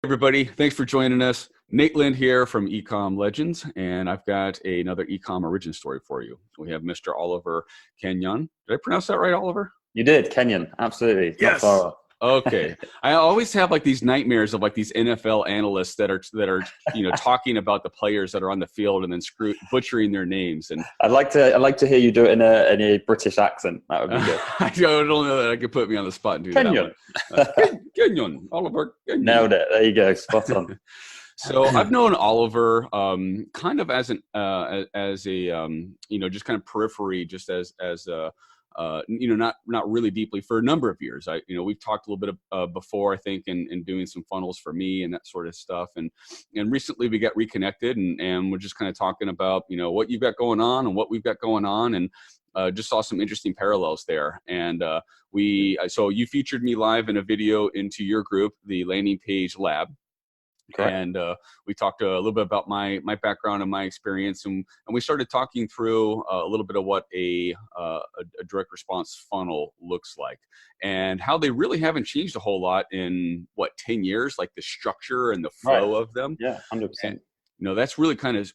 Everybody, thanks for joining us. Nate Lind here from Ecom Legends, and I've got another Ecom origin story for you. We have Mr. Oliver Kenyon. Did I pronounce that right, Oliver? You did, Kenyon. Absolutely. Not Yes. far off. Okay. I always have like these nightmares of like these NFL analysts that are talking about the players that are on the field and then butchering their names. And I'd like to hear you do it in a British accent. That would be good. I don't know that I could put me on the spot and do Kenyon. that one. Kenyon, Oliver Kenyon. Nailed it. There you go. Spot on. So I've known Oliver kind of as a just kind of periphery, just as not really deeply for a number of years. We've talked a little bit before, I think, in doing some funnels for me and that sort of stuff. And recently we got reconnected and we're just kind of talking about, what you've got going on and what we've got going on. And just saw some interesting parallels there. And so you featured me live in a video into your group, the Landing Page Lab. Correct. And we talked a little bit about my background and my experience, and we started talking through a little bit of what a direct response funnel looks like, and how they really haven't changed a whole lot in 10 years, like the structure and the flow of them. Yeah, 100%. That's really kind of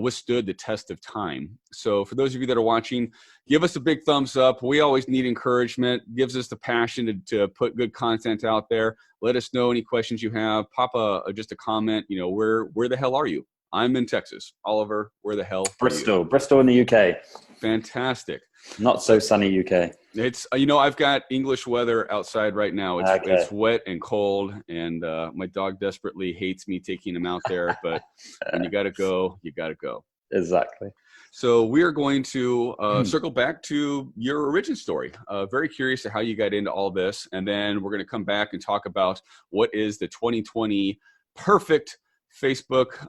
withstood the test of time. So for those of you that are watching, give us a big thumbs up. We always need encouragement. Gives us the passion to put good content out there. Let us know any questions you have. Pop just a comment. Where the hell are you? I'm in Texas. Oliver, where the hell are you? Bristol in the UK. Fantastic. Not so sunny UK. It's I've got English weather outside right now. It's wet and cold, and my dog desperately hates me taking him out there. But when you got to go, you got to go. Exactly. So we are going to circle back to your origin story. Very curious to how you got into all this, and then we're going to come back and talk about what is the 2020 perfect Facebook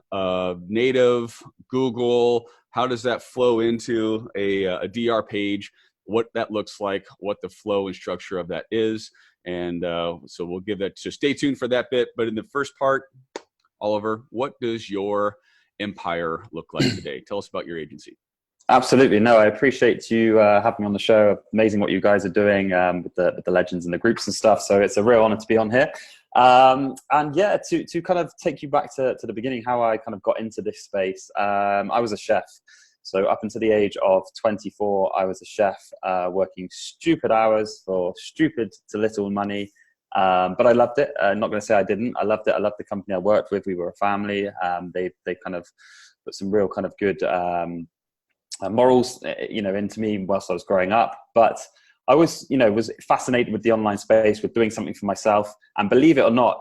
native Google. How does that flow into a DR page? What that looks like, what the flow and structure of that is. And so we'll give that, so stay tuned for that bit. But in the first part, Oliver, what does your empire look like today? Tell us about your agency. Absolutely. No, I appreciate you having me on the show. Amazing what you guys are doing with the legends and the groups and stuff. So it's a real honor to be on here. And yeah, to kind of take you back to the beginning, how I kind of got into this space. I was a chef. So up until the age of 24, I was a chef working stupid hours for stupid to little money. But I loved it. I'm not going to say I didn't. I loved it. I loved the company I worked with. We were a family. They kind of put some real kind of good morals, into me whilst I was growing up. But I was fascinated with the online space, with doing something for myself. And believe it or not,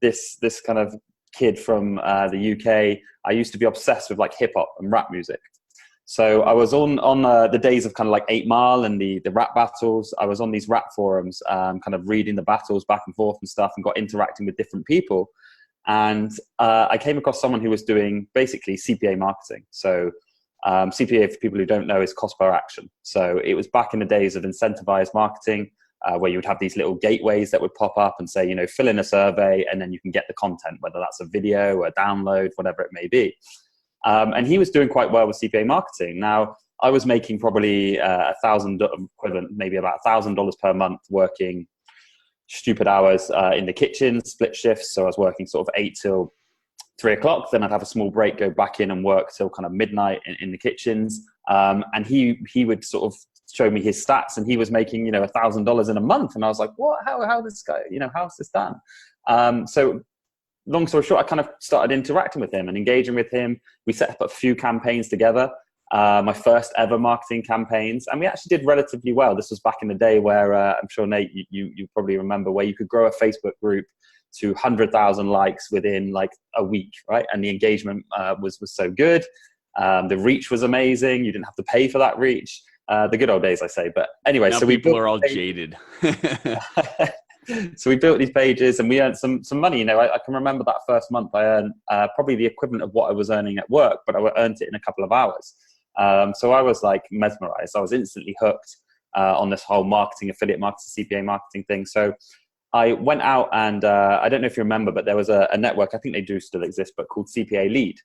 this kind of kid from the UK, I used to be obsessed with like hip hop and rap music. So I was on the days of kind of like 8 Mile and the rap battles. I was on these rap forums, kind of reading the battles back and forth and stuff, and got interacting with different people. And I came across someone who was doing basically CPA marketing. So CPA, for people who don't know, is cost per action. So it was back in the days of incentivized marketing, where you would have these little gateways that would pop up and say, fill in a survey and then you can get the content, whether that's a video or a download, whatever it may be. And he was doing quite well with CPA marketing. Now, I was making probably $1,000 equivalent, maybe about $1,000 per month, working stupid hours in the kitchen, split shifts. So I was working sort of 8 till 3 o'clock. Then I'd have a small break, go back in and work till kind of midnight in the kitchens. And he would sort of show me his stats, and he was making $1,000 in a month. And I was like, what? How this guy? How's this done? So long story short, I kind of started interacting with him and engaging with him. We set up a few campaigns together, my first ever marketing campaigns, and we actually did relatively well. This was back in the day where I'm sure, Nate, you probably remember, where you could grow a Facebook group to 100,000 likes within like a week, right? And the engagement was so good. The reach was amazing. You didn't have to pay for that reach. The good old days, I say. But anyway, now so people are all jaded. So we built these pages and we earned some money. I can remember that first month I earned probably the equivalent of what I was earning at work, but I earned it in a couple of hours. So I was like mesmerized. I was instantly hooked on this whole affiliate marketing, CPA marketing thing. So I went out and I don't know if you remember, but there was a network, I think they do still exist, but called CPA Lead.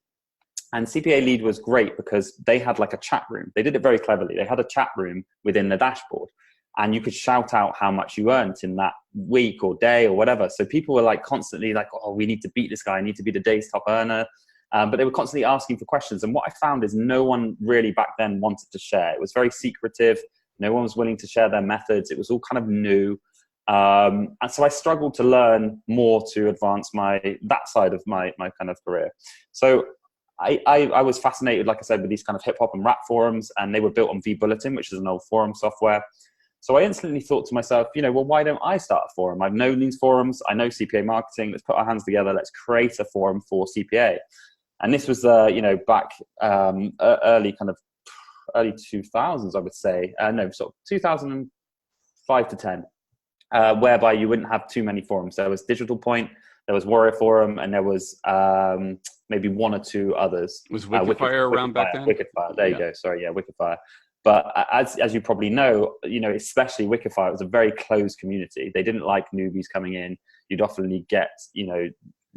And CPA Lead was great because they had like a chat room. They did it very cleverly. They had a chat room within the dashboard. and you could shout out how much you earned in that week or day or whatever. So people were like constantly like, oh, we need to beat this guy. I need to be the day's top earner. But they were constantly asking for questions. And what I found is no one really back then wanted to share. It was very secretive. No one was willing to share their methods. It was all kind of new. And so I struggled to learn more to advance that side of my kind of career. So I was fascinated, like I said, with these kind of hip hop and rap forums, and they were built on vBulletin, which is an old forum software. So I instantly thought to myself, well, why don't I start a forum? I've known these forums. I know CPA marketing. Let's put our hands together. Let's create a forum for CPA. And this was, back early 2000s, I would say. Sort of 2005 to 10, whereby you wouldn't have too many forums. There was Digital Point, there was Warrior Forum, and there was maybe one or two others. Was Wikifire around back then? Wikifire, there you go. Sorry, yeah, Wikifire. But as you probably know, especially Wikifire, it was a very closed community. They didn't like newbies coming in. You'd often get,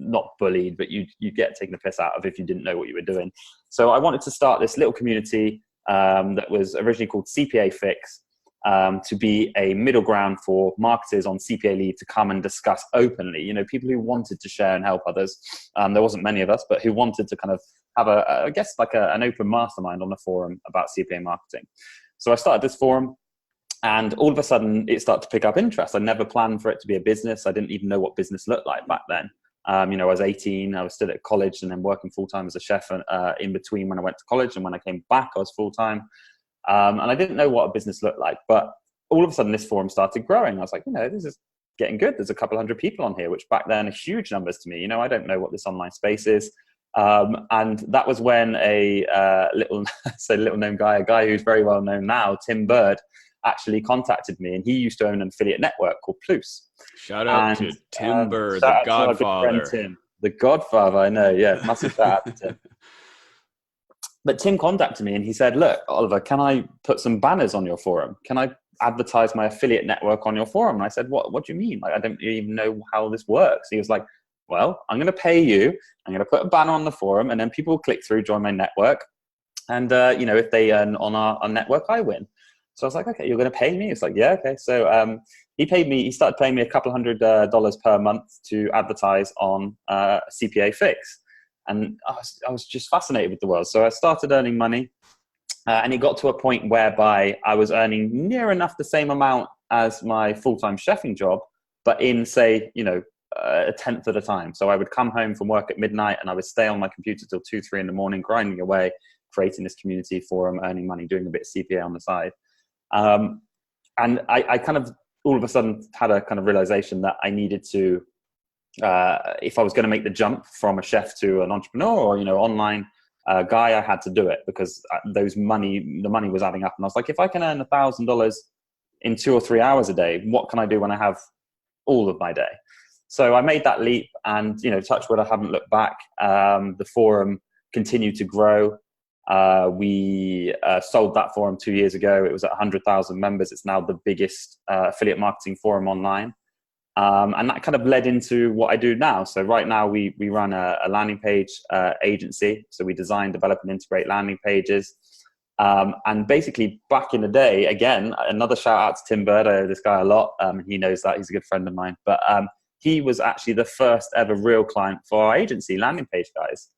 not bullied, but you get taken the piss out of if you didn't know what you were doing. So I wanted to start this little community that was originally called CPA Fix, to be a middle ground for marketers on CPA Lead to come and discuss openly. People who wanted to share and help others. There wasn't many of us, but who wanted to kind of have an open mastermind on the forum about CPA marketing. So I started this forum, and all of a sudden it started to pick up interest. I never planned for it to be a business. I didn't even know what business looked like back then. I was 18, I was still at college and then working full-time as a chef in between when I went to college, and when I came back, I was full-time. And I didn't know what a business looked like, but all of a sudden this forum started growing. I was like, this is getting good. There's a couple hundred people on here, which back then are huge numbers to me. I don't know what this online space is. And that was when a little known guy, a guy who's very well known now, Tim Bird, actually contacted me, and he used to own an affiliate network called Plus. Shout out to Tim Bird, the Godfather. Tim, the Godfather, I know, yeah, massive shout out to Tim. But Tim contacted me and he said, look, Oliver, can I put some banners on your forum? Can I advertise my affiliate network on your forum? And I said, what do you mean? I don't even know how this works. He was like, well, I'm going to pay you. I'm going to put a banner on the forum, and then people will click through, join my network. And, if they earn on our network, I win. So I was like, okay, you're going to pay me? It's like, yeah, okay. So he started paying me a couple $100 per month to advertise on CPA Fix. And I was just fascinated with the world. So I started earning money, and it got to a point whereby I was earning near enough the same amount as my full-time chefing job, but in, say, a tenth of the time. So I would come home from work at midnight and I would stay on my computer till 2, 3 in the morning, grinding away, creating this community forum, earning money, doing a bit of CPA on the side. And I kind of all of a sudden had a kind of realization that I needed to, if I was going to make the jump from a chef to an entrepreneur or, online guy, I had to do it, because the money was adding up. And I was like, if I can earn $1,000 in 2 or 3 hours a day, what can I do when I have all of my day? So I made that leap, and, touch wood, I haven't looked back. The forum continued to grow. We sold that forum 2 years ago. It was at 100,000 members. It's now the biggest affiliate marketing forum online. And that kind of led into what I do now. So right now we run a landing page agency. So we design, develop, and integrate landing pages. And basically back in the day, again, another shout out to Tim Bird. I owe this guy a lot. He knows that. He's a good friend of mine. But he was actually the first ever real client for our agency, Landing Page Guys,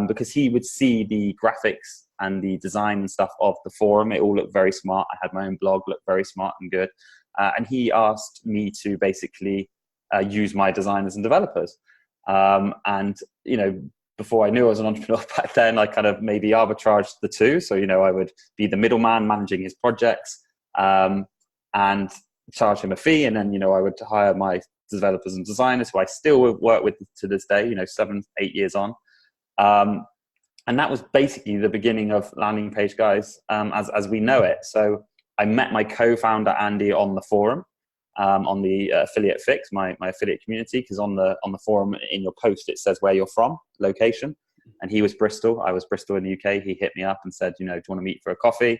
because he would see the graphics and the design and stuff of the forum. It all looked very smart. I had my own blog, looked very smart and good. And he asked me to basically use my designers and developers. And, before I knew I was an entrepreneur back then, I kind of maybe arbitraged the two. So, I would be the middleman managing his projects and charge him a fee. And then, I would hire my developers and designers, who I still work with to this day, 7, 8 years on. And that was basically the beginning of Landing Page Guys as we know it. So I met my co-founder, Andy, on the forum, on the affiliate fix, my affiliate community, because on the forum in your post, it says where you're from, location. And he was Bristol. I was Bristol in the UK. He hit me up and said, do you want to meet for a coffee?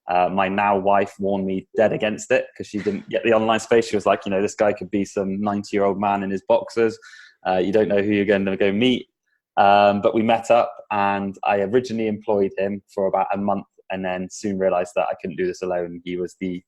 My now wife warned me dead against it, because she didn't get the online space. She was like, this guy could be some 90-year-old man in his boxers. You don't know who you're going to go meet. But we met up, and I originally employed him for about a month, and then soon realized that I couldn't do this alone. He was the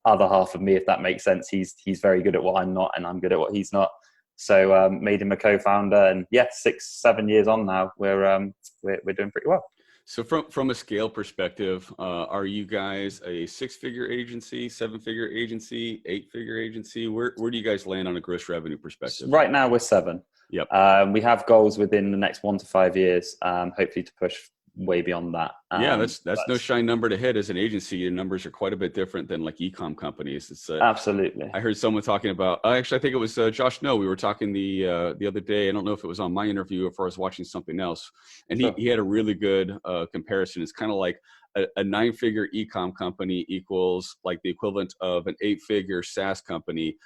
other half of me, if that makes sense. He's very good at what I'm not, and I'm good at what he's not. So made him a co-founder, and yeah, 6-7 years on now, we're doing pretty well. So from a scale perspective, are you guys a 6-figure agency, 7-figure agency, 8-figure agency? Where do you guys land on a gross revenue perspective? Right now we're 7. Yep. We have goals within the next 1 to 5 years, hopefully to push way beyond that. Yeah, that's no shy number to hit. As an agency, your numbers are quite a bit different than like ecom companies. It's absolutely. I heard someone talking about. Actually, I think it was Josh. No, we were talking the other day. I don't know if it was on my interview or if I was watching something else, and Sure. he had a really good comparison. It's kind of like a 9-figure ecom company equals like the equivalent of an 8-figure SaaS company.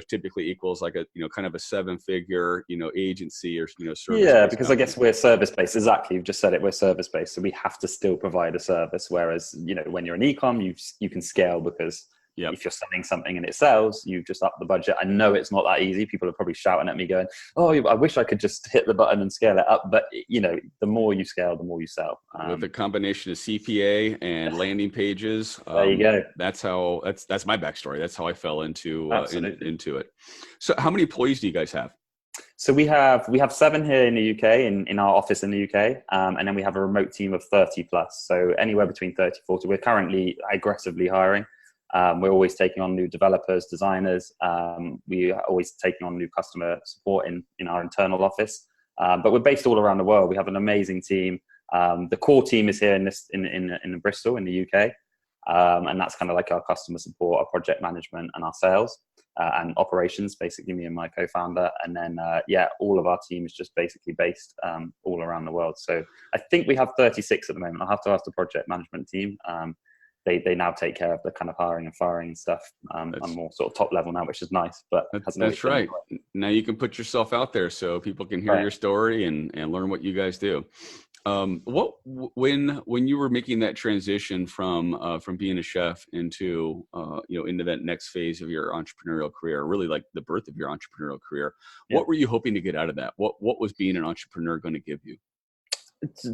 Typically equals like a, kind of a 7-figure, agency or, service. Yeah, because company. I guess we're service-based. Exactly. You've just said it. We're service-based. So we have to still provide a service. Whereas, when you're an e-com, you can scale because if you're selling something and it sells, you just up the budget. I know it's not that easy. People are probably shouting at me going, oh, I wish I could just hit the button and scale it up. But, the more you scale, the more you sell. With a combination of CPA and landing pages. There you go. That's my backstory. That's how I fell into it. So how many employees do you guys have? So we have 7 here in the UK, in our office in the UK, and then we have a remote team of 30 plus. So anywhere between 30 40. We're currently aggressively hiring. We're always taking on new developers, designers. We are always taking on new customer support in our internal office. But we're based all around the world. We have an amazing team. The core team is here in Bristol in the UK. And that's kind of like our customer support, our project management, and our sales and operations, basically me and my co-founder. And then, all of our team is just basically based all around the world. So I think we have 36 at the moment. I'll have to ask the project management team. They now take care of the kind of hiring and firing and stuff. I'm more sort of top level now, which is nice. But that's right. Now you can put yourself out there so people can hear your story and learn what you guys do. When you were making that transition from being a chef into into that next phase of your entrepreneurial career, really like the birth of your entrepreneurial career, what were you hoping to get out of that? What was being an entrepreneur going to give you?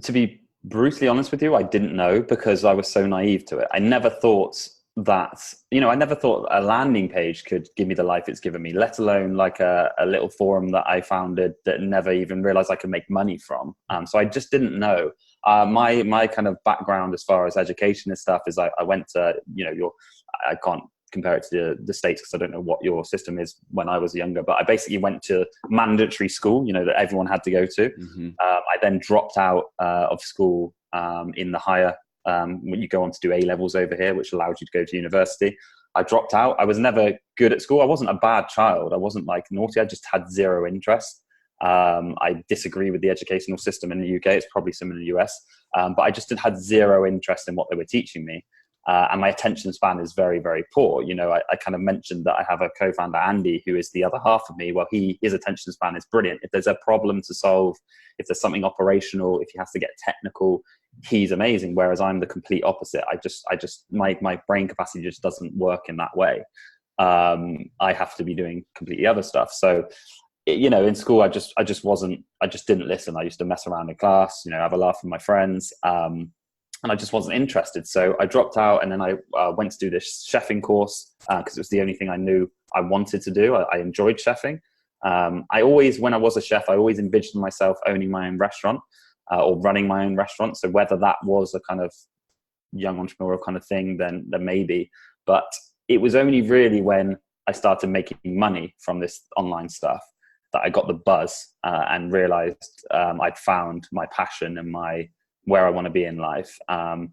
To be brutally honest with you, I didn't know because I was so naive to it. I never thought a landing page could give me the life it's given me, let alone like a little forum that I founded that never even realized I could make money from. So I just didn't know. My kind of background as far as education and stuff is I went to, I can't compare it to the States because I don't know what your system is when I was younger, but I basically went to mandatory school, that everyone had to go to. Mm-hmm. I then dropped out of school in the higher, when you go on to do A-levels over here, which allowed you to go to university. I dropped out. I was never good at school. I wasn't a bad child. I wasn't like naughty. I just had zero interest. I disagree with the educational system in the UK. It's probably similar in the US. But I just had zero interest in what they were teaching me. And my attention span is very, very poor. I kind of mentioned that I have a co-founder, Andy, who is the other half of me. Well, his attention span is brilliant. If there's a problem to solve, if there's something operational, if he has to get technical, he's amazing. Whereas I'm the complete opposite. My brain capacity just doesn't work in that way. I have to be doing completely other stuff. So, in school, I just didn't listen. I used to mess around in class, have a laugh with my friends. And I just wasn't interested. So I dropped out and then I went to do this chefing course because it was the only thing I knew I wanted to do. I enjoyed chefing. When I was a chef, I always envisioned myself owning my own restaurant or running my own restaurant. So whether that was a kind of young entrepreneurial kind of thing, then maybe. But it was only really when I started making money from this online stuff that I got the buzz and realized I'd found my passion and where I want to be in life. I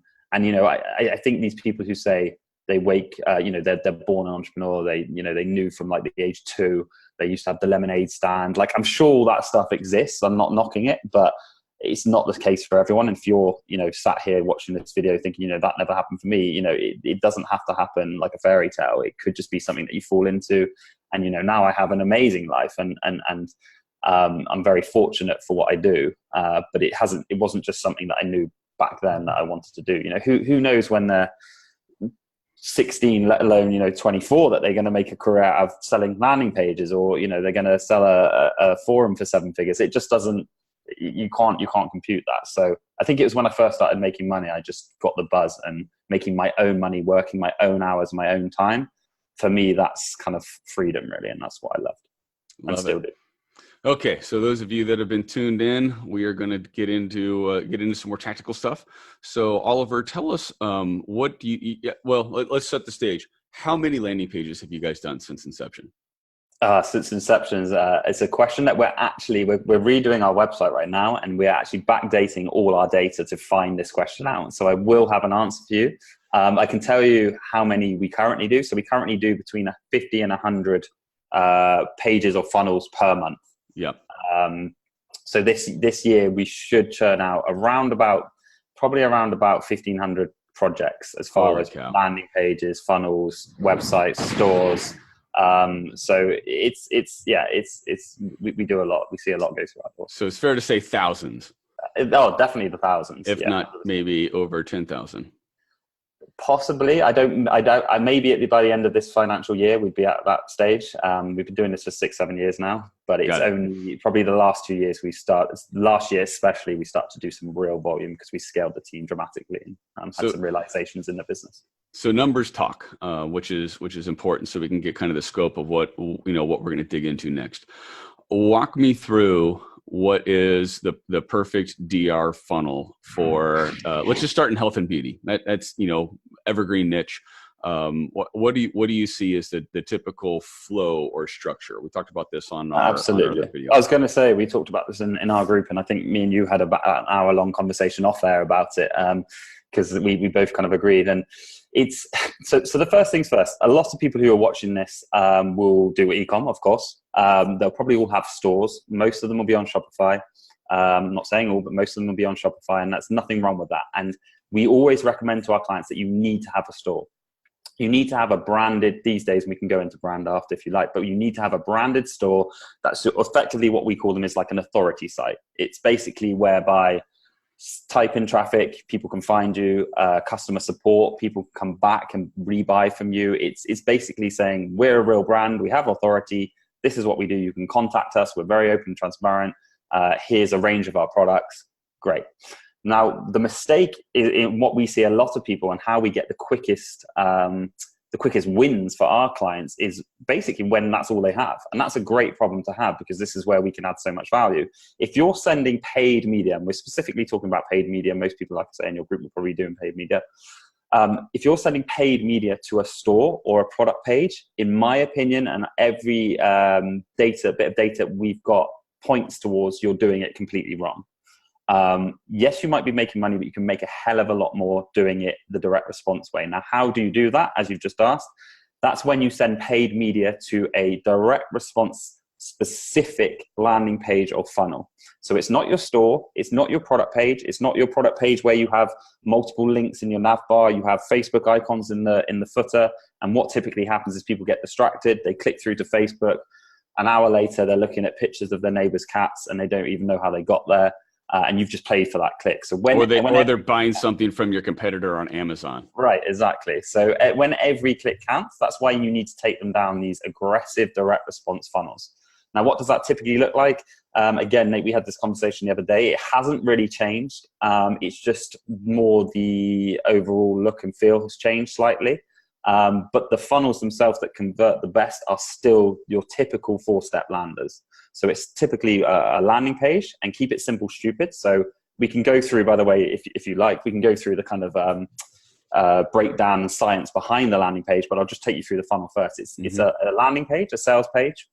think these people who say they they're born an entrepreneur, they knew from like the age 2, they used to have the lemonade stand. Like, I'm sure all that stuff exists. I'm not knocking it, but it's not the case for everyone. And if you're, sat here watching this video thinking, that never happened for me, it doesn't have to happen like a fairy tale. It could just be something that you fall into. And, now I have an amazing life and I'm very fortunate for what I do, but it wasn't just something that I knew back then that I wanted to do. Who knows when they're 16, let alone 24, that they're going to make a career out of selling landing pages, or they're going to sell a forum for 7 figures. It just doesn't. you can't compute that. So I think it was when I first started making money, I just got the buzz, and making my own money, working my own hours, my own time. For me, that's kind of freedom, really, and that's what I loved and still do. Okay, so those of you that have been tuned in, we are going to get into some more tactical stuff. So Oliver, tell us what do you? Well, let's set the stage. How many landing pages have you guys done since inception? Since inception, it's a question that we're redoing our website right now, and we're actually backdating all our data to find this question out. So I will have an answer for you. I can tell you how many we currently do. So we currently do between 50 and 100 pages or funnels per month. Yep. So this year we should churn out probably around about 1,500 projects as far as landing pages, funnels, websites, stores. So we do a lot. We see a lot go through our course. So it's fair to say thousands. Oh, definitely the thousands. If not maybe over 10,000. Possibly. I maybe by the end of this financial year, we'd be at that stage. We've been doing this for 6-7 years now, but it's only probably the last 2 years last year especially, we start to do some real volume because we scaled the team dramatically and had some realizations in the business. So numbers talk, which is important, so we can get kind of the scope of what we're going to dig into next. Walk me through what is the perfect DR funnel for. Let's just start in health and beauty. That's evergreen niche. What do you see as the typical flow or structure? We talked about this on our Absolutely. other video. I was going to say we talked about this in our group, and I think me and you had about an hour-long conversation off air about it because we both kind of agreed. And it's so the first things first. A lot of people who are watching this will do Ecom, of course. They'll probably all have stores. Most of them will be on Shopify. I'm not saying all, but most of them will be on Shopify, and that's nothing wrong with that. And we always recommend to our clients that you need to have a store. You need to have a branded, these days, and we can go into brand after if you like, but you need to have a branded store that's effectively what we call them is like an authority site. It's basically whereby type in traffic, people can find you, customer support, people come back and rebuy from you. It's basically saying we're a real brand, we have authority, this is what we do, you can contact us, we're very open and transparent, here's a range of our products. Great. Now, the mistake in what we see a lot of people and how we get the quickest wins for our clients is basically when that's all they have. And that's a great problem to have because this is where we can add so much value. If you're sending paid media, and we're specifically talking about paid media, most people, like I say, in your group will probably doing paid media. If you're sending paid media to a store or a product page, in my opinion, and every bit of data we've got points towards you're doing it completely wrong. Yes, you might be making money, but you can make a hell of a lot more doing it the direct response way. Now, how do you do that? As you've just asked, that's when you send paid media to a direct response specific landing page or funnel. So it's not your store, it's not your product page, it's not your product page where you have multiple links in your nav bar, you have Facebook icons in the footer. And what typically happens is people get distracted, they click through to Facebook. An hour later, they're looking at pictures of their neighbor's cats and they don't even know how they got there. And you've just paid for that click. So when they're buying something from your competitor on Amazon. Right, exactly. So when every click counts, that's why you need to take them down these aggressive direct response funnels. Now, what does that typically look like? Again, Nate, we had this conversation the other day. It hasn't really changed. It's just more the overall look and feel has changed slightly. But the funnels themselves that convert the best are still your typical 4-step landers. So it's typically a landing page, and keep it simple, stupid. So we can go through, by the way, if you like, we can go through the kind of breakdown and science behind the landing page, but I'll just take you through the funnel first. It's a landing page, a sales page,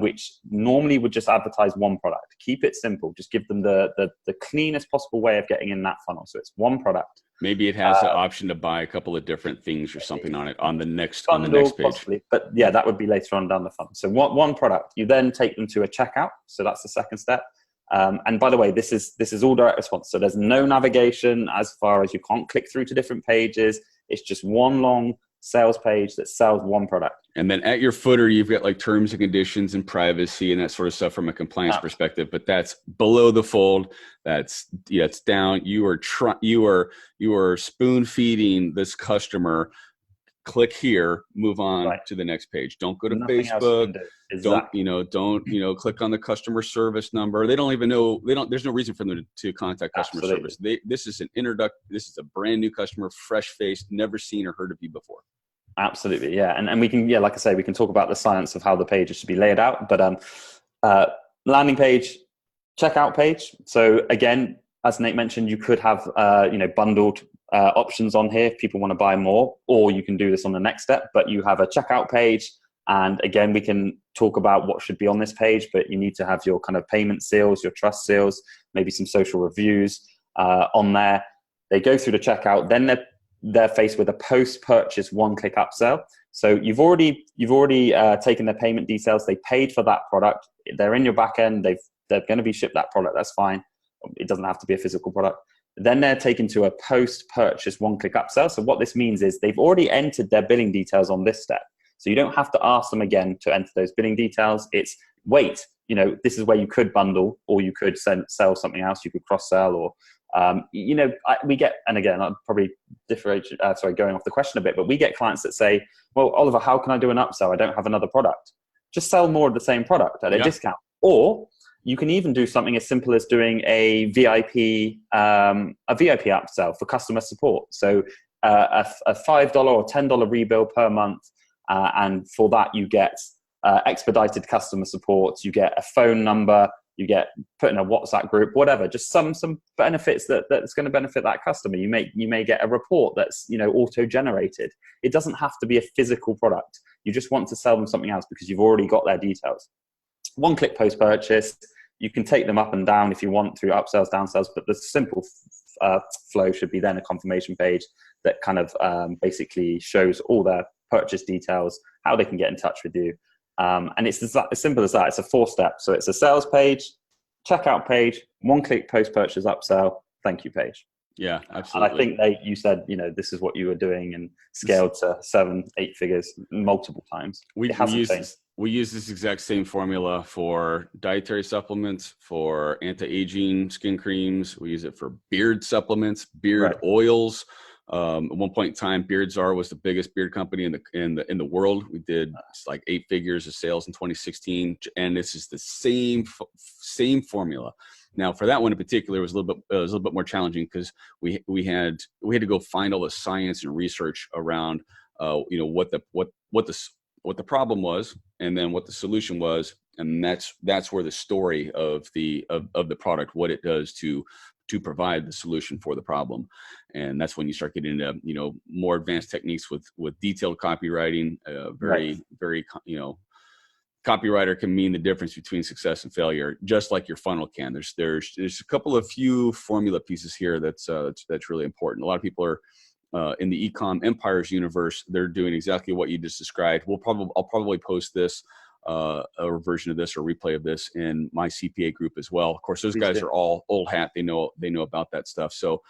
which normally would just advertise one product. Keep it simple. Just give them the cleanest possible way of getting in that funnel. So it's one product. Maybe it has the option to buy a couple of different things or something on it on the next page. Possibly. But yeah, that would be later on down the funnel. So one product, you then take them to a checkout. So that's the second step. And by the way, this is all direct response. So there's no navigation as far as you can't click through to different pages. It's just one long sales page that sells one product. And then at your footer, you've got like terms and conditions and privacy and that sort of stuff from a compliance perspective, but that's below the fold. It's down. You are spoon feeding this customer click here, move on Right. to the next page. Don't go to Nothing else you Facebook. can do. Exactly. Don't click on the customer service number. They don't even know, there's no reason for them to contact customer Absolutely. service. This is this is a brand new customer, fresh face, never seen or heard of you before. Absolutely. Yeah. And we can, like I say, we can talk about the science of how the pages should be laid out, but landing page, checkout page. So again, as Nate mentioned, you could have, bundled options on here if people want to buy more, or you can do this on the next step, but you have a checkout page. And again, we can talk about what should be on this page, but you need to have your kind of payment seals, your trust seals, maybe some social reviews on there. They go through the checkout, then they're faced with a post-purchase one-click upsell. So you've already taken their payment details. They paid for that product. They're in your back end. They're going to be shipped that product. That's fine. It doesn't have to be a physical product. Then they're taken to a post-purchase one-click upsell. So what this means is they've already entered their billing details on this step. So you don't have to ask them again to enter those billing details. It's wait, this is where you could bundle, or you could sell something else. You could cross-sell, or we get, and again, I'll probably going off the question a bit, but we get clients that say, well, Oliver, how can I do an upsell? I don't have another product. Just sell more of the same product at a discount. Or you can even do something as simple as doing a VIP upsell for customer support. So a $5 or $10 rebill per month. And for that, you get expedited customer support. You get a phone number. You get put in a WhatsApp group, whatever. Just some benefits that's going to benefit that customer. You may get a report that's auto generated. It doesn't have to be a physical product. You just want to sell them something else because you've already got their details. One click post purchase. You can take them up and down if you want through upsells, downsells, but the simple flow should be then a confirmation page that kind of basically shows all their purchase details, how they can get in touch with you. And it's as simple as that. It's a 4-step. So it's a sales page, checkout page, one-click post-purchase upsell, thank you page. Yeah, absolutely. And I think you said, this is what you were doing and scaled to 7-8 figures multiple times. We use this exact same formula for dietary supplements, for anti-aging skin creams. We use it for beard supplements, beard oils. At one point in time, Beardsar was the biggest beard company in the world. We did like 8 figures of sales in 2016, and this is the same formula. Now, for that one in particular, it was a little bit more challenging because we had to go find all the science and research around what the problem was, and then what the solution was, and that's where the story of the product, what it does to provide the solution for the problem. And that's when you start getting into more advanced techniques with detailed copywriting. Very copywriter can mean the difference between success and failure, just like your funnel can. There's a couple of few formula pieces here that's really important. A lot of people are in the Ecom Empires universe. They're doing exactly what you just described. I'll probably post this a version of this or replay of this in my CPA group as well. Of course, those guys are all old hat. They know about that stuff. So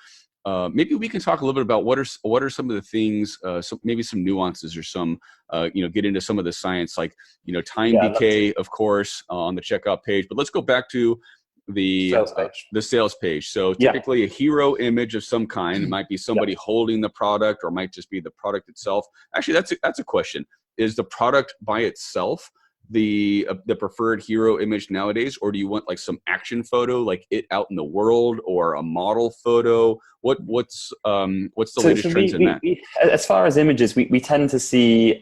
maybe we can talk a little bit about what are some of the things, maybe some nuances or some, get into some of the science, like, time decay, of course, on the checkout page. But let's go back to the sales page. So typically a hero image of some kind. It might be somebody holding the product, or it might just be the product itself. Actually, that's a question. Is the product by itself the preferred hero image nowadays, or do you want like some action photo, like it out in the world, or a model photo? What's the latest trends in that? As far as images, we tend to see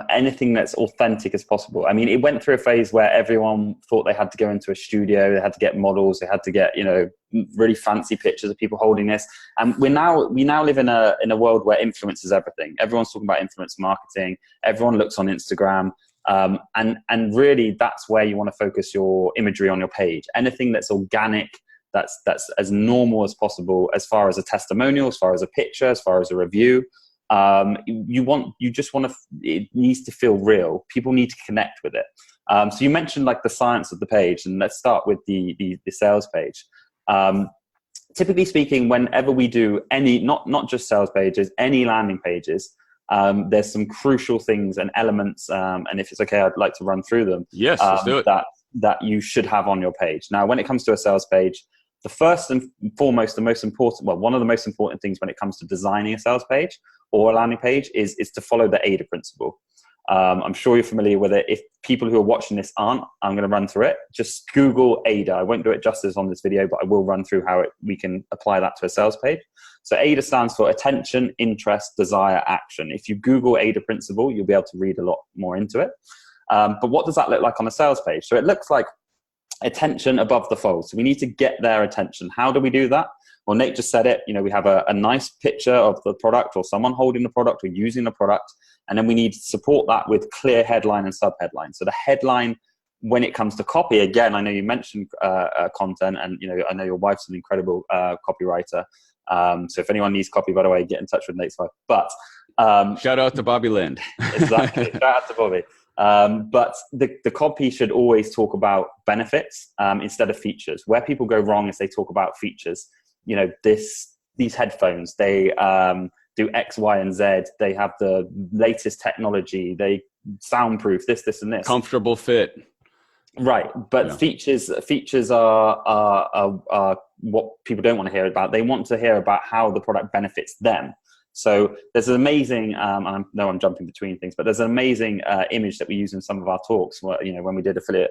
anything that's authentic as possible. I mean, it went through a phase where everyone thought they had to go into a studio, they had to get models, they had to get really fancy pictures of people holding this. And we now live in a world where influence is everything. Everyone's talking about influence marketing. Everyone looks on Instagram. And really that's where you want to focus your imagery on your page. Anything that's organic, that's as normal as possible, as far as a testimonial, as far as a picture, as far as a review. It needs to feel real. People need to connect with it. So you mentioned like the science of the page, and let's start with the sales page. Typically speaking, whenever we do any, not just sales pages, any landing pages, there's some crucial things and elements, and if it's okay, I'd like to run through them. Yes, let's do it. That you should have on your page. Now, when it comes to a sales page, the first and foremost, the most important, well, one of the most important things when it comes to designing a sales page or a landing page is to follow the AIDA principle. I'm sure you're familiar with it. If people who are watching this aren't, I'm going to run through it. Just Google AIDA. I won't do it justice on this video, but I will run through how we can apply that to a sales page. So AIDA stands for attention, interest, desire, action. If you Google AIDA principle, you'll be able to read a lot more into it. But what does that look like on a sales page? So it looks like attention above the fold. So we need to get their attention. How do we do that? Well, Nate just said it. We have a nice picture of the product or someone holding the product or using the product. And then we need to support that with clear headline and subheadline. So the headline, when it comes to copy, again, I know you mentioned content, and I know your wife's an incredible copywriter. So if anyone needs copy, by the way, get in touch with Nate's wife. But shout out to Bobby Lind. Exactly. Shout out to Bobby. But the copy should always talk about benefits instead of features. Where people go wrong is they talk about features. These headphones, they do X, Y, and Z. They have the latest technology. They soundproof this, and this. Comfortable fit. Right, but features are what people don't want to hear about. They want to hear about how the product benefits them. So there's an amazing, and I know I'm jumping between things, but there's an amazing image that we use in some of our talks. When we did Affiliate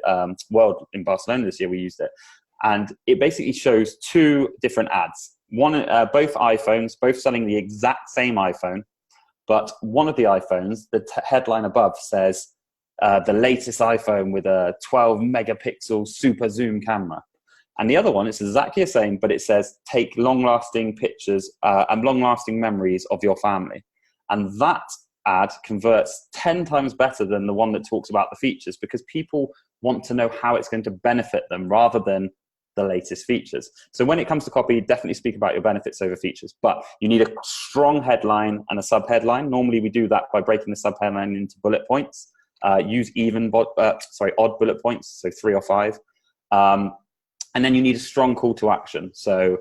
World in Barcelona this year, we used it, and it basically shows two different ads. One, both iPhones, both selling the exact same iPhone, but one of the iPhones, the headline above says the latest iPhone with a 12 megapixel super zoom camera. And the other one, it's exactly the same, but it says, take long-lasting pictures and long-lasting memories of your family. And that ad converts 10 times better than the one that talks about the features, because people want to know how it's going to benefit them rather than the latest features. So when it comes to copy, definitely speak about your benefits over features, but you need a strong headline and a subheadline. Normally we do that by breaking the subheadline into bullet points. Use odd bullet points, so 3 or 5. And then you need a strong call to action. So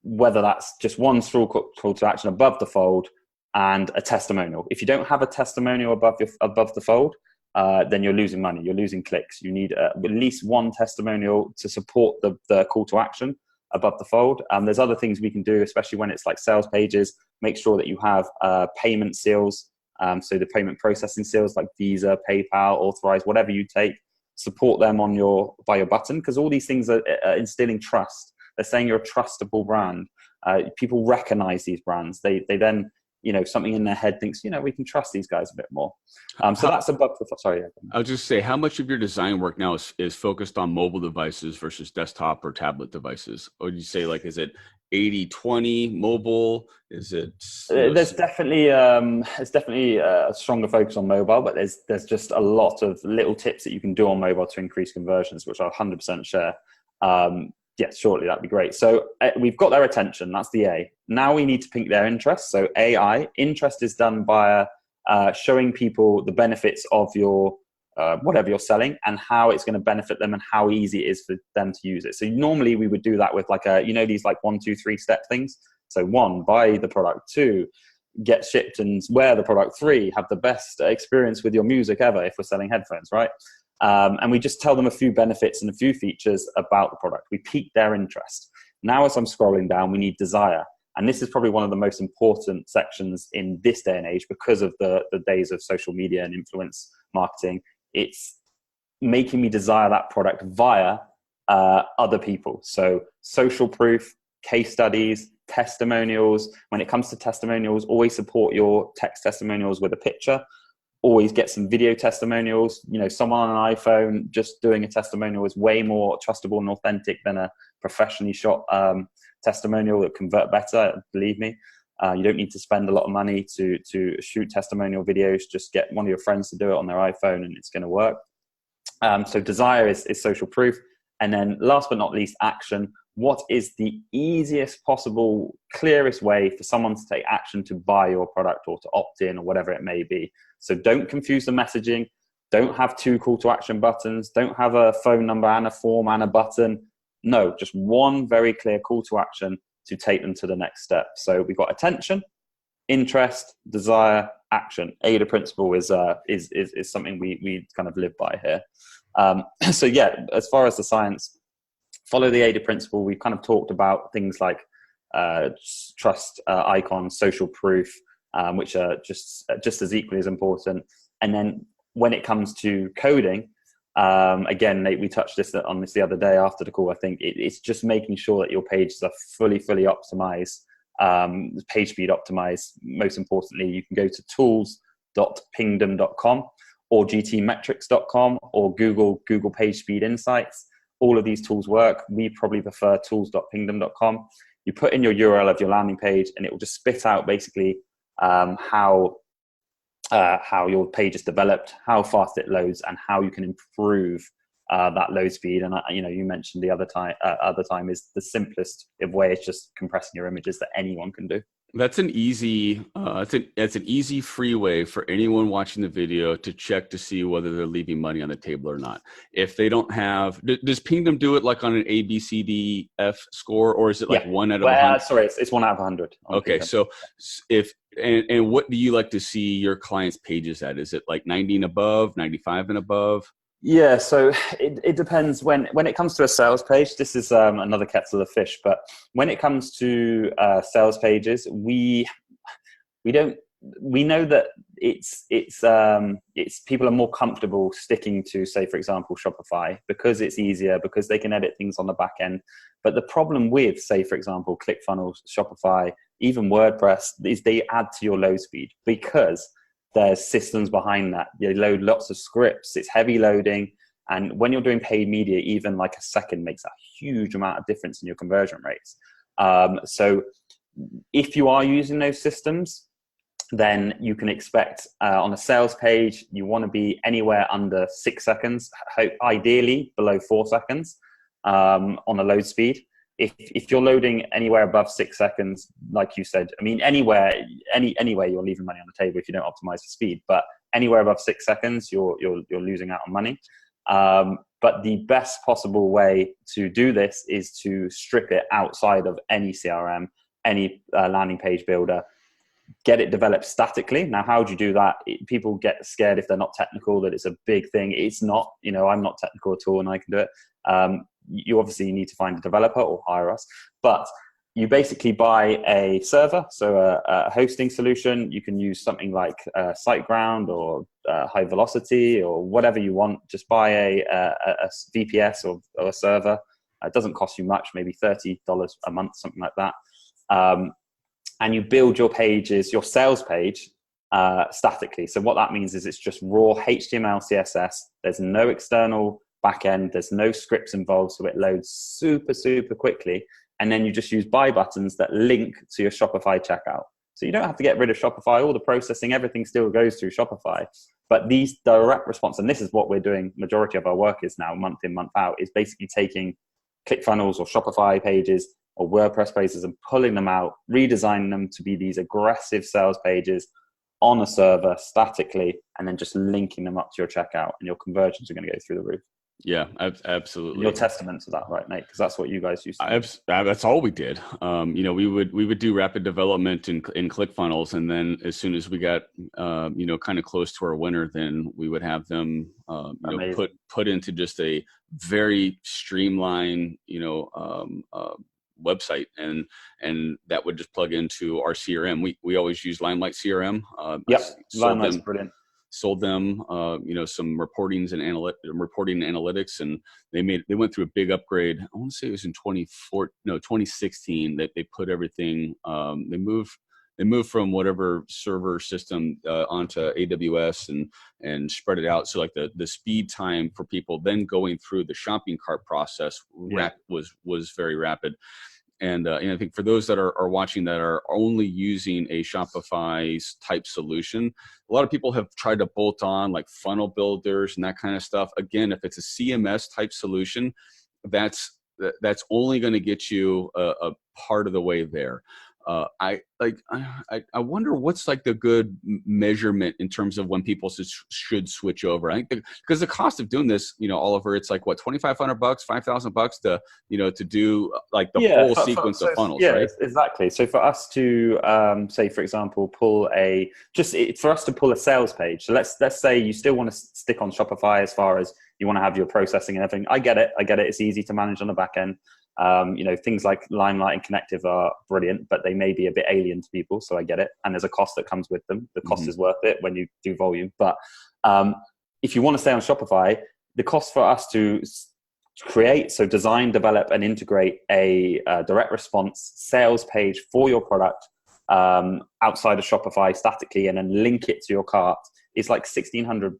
whether that's just one strong call to action above the fold and a testimonial. If you don't have a testimonial above the fold, then you're losing money. You're losing clicks. You need at least one testimonial to support the call to action above the fold. There's other things we can do, especially when it's like sales pages. Make sure that you have payment seals. So the payment processing seals like Visa, PayPal, Authorize, whatever you take. Support them by your button, because all these things are instilling trust. They're saying you're a trustable brand. People recognize these brands. They then, something in their head thinks, we can trust these guys a bit more. So that's above the, sorry. I'll just say, how much of your design work now is focused on mobile devices versus desktop or tablet devices? Or would you say, is it 80-20 mobile? Is it? There's definitely a stronger focus on mobile, but there's just a lot of little tips that you can do on mobile to increase conversions, which I'll 100% share. Yes, shortly, that'd be great. So we've got their attention. That's the A. Now we need to pick their interest. So AI, interest is done by showing people the benefits of your whatever you're selling and how it's going to benefit them and how easy it is for them to use it. So normally we would do that with these 1, 2, 3 step things. So 1, buy the product. 2, get shipped and wear the product. 3, have the best experience with your music ever if we're selling headphones, right? And we just tell them a few benefits and a few features about the product. We pique their interest. Now, as I'm scrolling down, we need desire. And this is probably one of the most important sections in this day and age because of the days of social media and influence marketing. It's making me desire that product via other people. So social proof, case studies, testimonials. When it comes to testimonials, always support your text testimonials with a picture. Always get some video testimonials. Someone on an iPhone just doing a testimonial is way more trustable and authentic than a professionally shot testimonial that convert better. Believe me, you don't need to spend a lot of money to shoot testimonial videos. Just get one of your friends to do it on their iPhone and it's going to work. So desire is social proof. And then last but not least, action. What is the easiest possible, clearest way for someone to take action to buy your product or to opt in or whatever it may be? So don't confuse the messaging. Don't have 2 call to action buttons. Don't have a phone number and a form and a button. No, just one very clear call to action to take them to the next step. So we've got attention, interest, desire, action. AIDA principle is something we kind of live by here. So yeah, as far as the science, follow the AIDA principle. We've kind of talked about things like trust icons, social proof, which are just as equally as important. And then when it comes to coding, again, Nate, we touched on this the other day after the call. I think it's just making sure that your pages are fully optimized, page speed optimized. Most importantly, you can go to tools.pingdom.com or gtmetrics.com or Google Page Speed Insights. All of these tools work. We probably prefer tools.pingdom.com. You put in your URL of your landing page, and it will just spit out basically how your page is developed, how fast it loads, and how you can improve that load speed. And you mentioned the other time is the simplest way. It's just compressing your images that anyone can do. That's an easy, it's an easy free way for anyone watching the video to check to see whether they're leaving money on the table or not. If they don't have, does Pingdom do it like on an A, B, C, D, F score, or is it like 1 out of 100? Sorry, it's 1 out of 100. Okay, Pingdom. So and what do you like to see your clients' pages at? Is it like 90 and above, 95 and above? Yeah, so it depends. When it comes to a sales page, this is another kettle of fish. But when it comes to sales pages, we know that it's people are more comfortable sticking to, say, for example, Shopify, because it's easier, because they can edit things on the back end. But the problem with, say, for example, ClickFunnels, Shopify, even WordPress, is they add to your load speed, because there's systems behind that. They load lots of scripts. It's heavy loading. And when you're doing paid media, even like a second makes a huge amount of difference in your conversion rates. So if you are using those systems, then you can expect on a sales page, you want to be anywhere under 6 seconds, ideally below 4 seconds on a load speed. If you're loading anywhere above 6 seconds, like you said, I mean, anywhere you're leaving money on the table if you don't optimize for speed. But anywhere above 6 seconds, you're losing out on money. But the best possible way to do this is to strip it outside of any CRM, any landing page builder. Get it developed statically. Now, how do you do that? People get scared if they're not technical that it's a big thing. It's not. I'm not technical at all, and I can do it. You obviously need to find a developer or hire us, but you basically buy a server, so a hosting solution. You can use something like SiteGround or High Velocity or whatever you want. Just buy a VPS or a server. It doesn't cost you much, maybe $30 a month, something like that. And you build your pages, your sales page, statically. So what that means is it's just raw HTML, CSS. There's no external backend. There's no scripts involved, so it loads super, super quickly. And then you just use buy buttons that link to your Shopify checkout. So you don't have to get rid of Shopify. All the processing, everything still goes through Shopify. But these direct response, and this is what we're doing, majority of our work is now month in, month out, is basically taking ClickFunnels or Shopify pages or WordPress pages and pulling them out, redesigning them to be these aggressive sales pages on a server statically, and then just linking them up to your checkout, and your conversions are going to go through the roof. Yeah, absolutely. And you're testament to that, right, Nate? Because that's what you guys used to do. That's all we did. We would do rapid development in ClickFunnels, and then as soon as we got kind of close to our winner, then we would have them put into just a very streamlined website, and that would just plug into our CRM. We always use Limelight CRM. Limelight's brilliant. Sold them some reporting and analytics, and they went through a big upgrade. I want to say it was in 2016 that they put everything. They moved from whatever server system onto AWS and spread it out. So like the speed time for people then going through the shopping cart process was very rapid. And I think for those that are watching that are only using a Shopify's type solution, a lot of people have tried to bolt on like funnel builders and that kind of stuff. Again, if it's a CMS type solution, that's only going to get you a part of the way there. I wonder what's like the good measurement in terms of when people should switch over. I think because the cost of doing this, Oliver, it's like what, $2,500, $5,000 to, to do like the Yeah, full sequence of funnels, yeah, right? exactly. So for us to say, for example, for us to pull a sales page. So let's say you still want to stick on Shopify as far as you want to have your processing and everything. I get it. It's easy to manage on the back end. Things like Limelight and Connective are brilliant, but they may be a bit alien to people. So I get it. And there's a cost that comes with them. The cost is worth it when you do volume. But if you want to stay on Shopify, the cost for us to create, so design, develop, and integrate a direct response sales page for your product outside of Shopify statically, and then link it to your cart is like $1,600.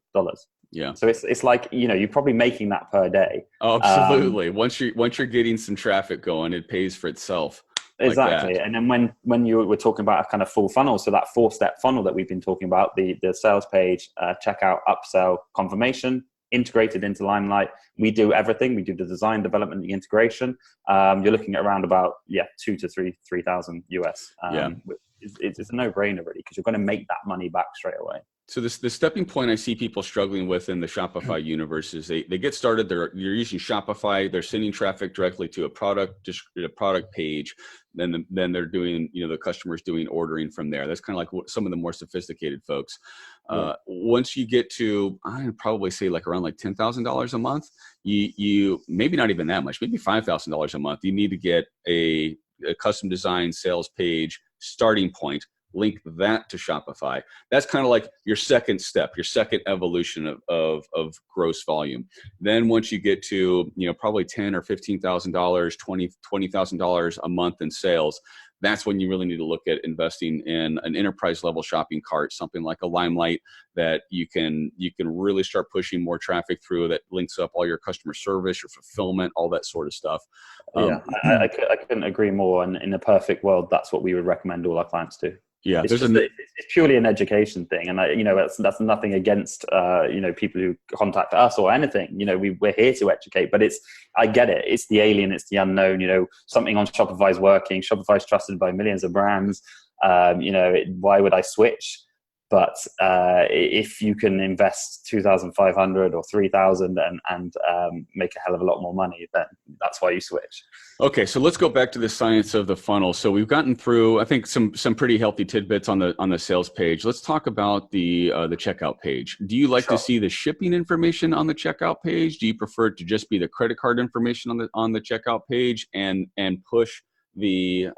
Yeah. So it's like, you're probably making that per day. Oh, absolutely. Once you're getting some traffic going, it pays for itself. Exactly. Like and then when you were talking about a kind of full funnel, so that 4-step funnel that we've been talking about, the sales page, checkout, upsell, confirmation, integrated into Limelight, we do everything. We do the design, development, the integration. You're looking at around about 2,000 to 3,000 US. It's a no-brainer really, because you're going to make that money back straight away. So the stepping point I see people struggling with in the Shopify universe is they get started. You're using Shopify. They're sending traffic directly to a product page. Then they're doing, the customer's doing ordering from there. That's kind of like what some of the more sophisticated folks. Once you get to, I'd probably say like around like $10,000 a month, you maybe not even that much, maybe $5,000 a month. You need to get a custom design sales page starting point. Link that to Shopify. That's kind of like your second step, your second evolution of gross volume. Then once you get to, probably $10,000 or $15,000, $20,000 a month in sales, that's when you really need to look at investing in an enterprise level shopping cart, something like a Limelight that you can really start pushing more traffic through, that links up all your customer service, your fulfillment, all that sort of stuff. I couldn't agree more. And in a perfect world, that's what we would recommend all our clients do. Yeah, it's purely an education thing, and that's nothing against people who contact us or anything. We're here to educate, but I get it. It's the alien, it's the unknown. Something on Shopify is working. Shopify is trusted by millions of brands. Why would I switch? But if you can invest 2,500 or 3,000 and make a hell of a lot more money, then that's why you switch. Okay, so let's go back to the science of the funnel. So we've gotten through, I think, some pretty healthy tidbits on the sales page. Let's talk about the checkout page. Do you like to see the shipping information on the checkout page? Do you prefer it to just be the credit card information on the checkout page and push the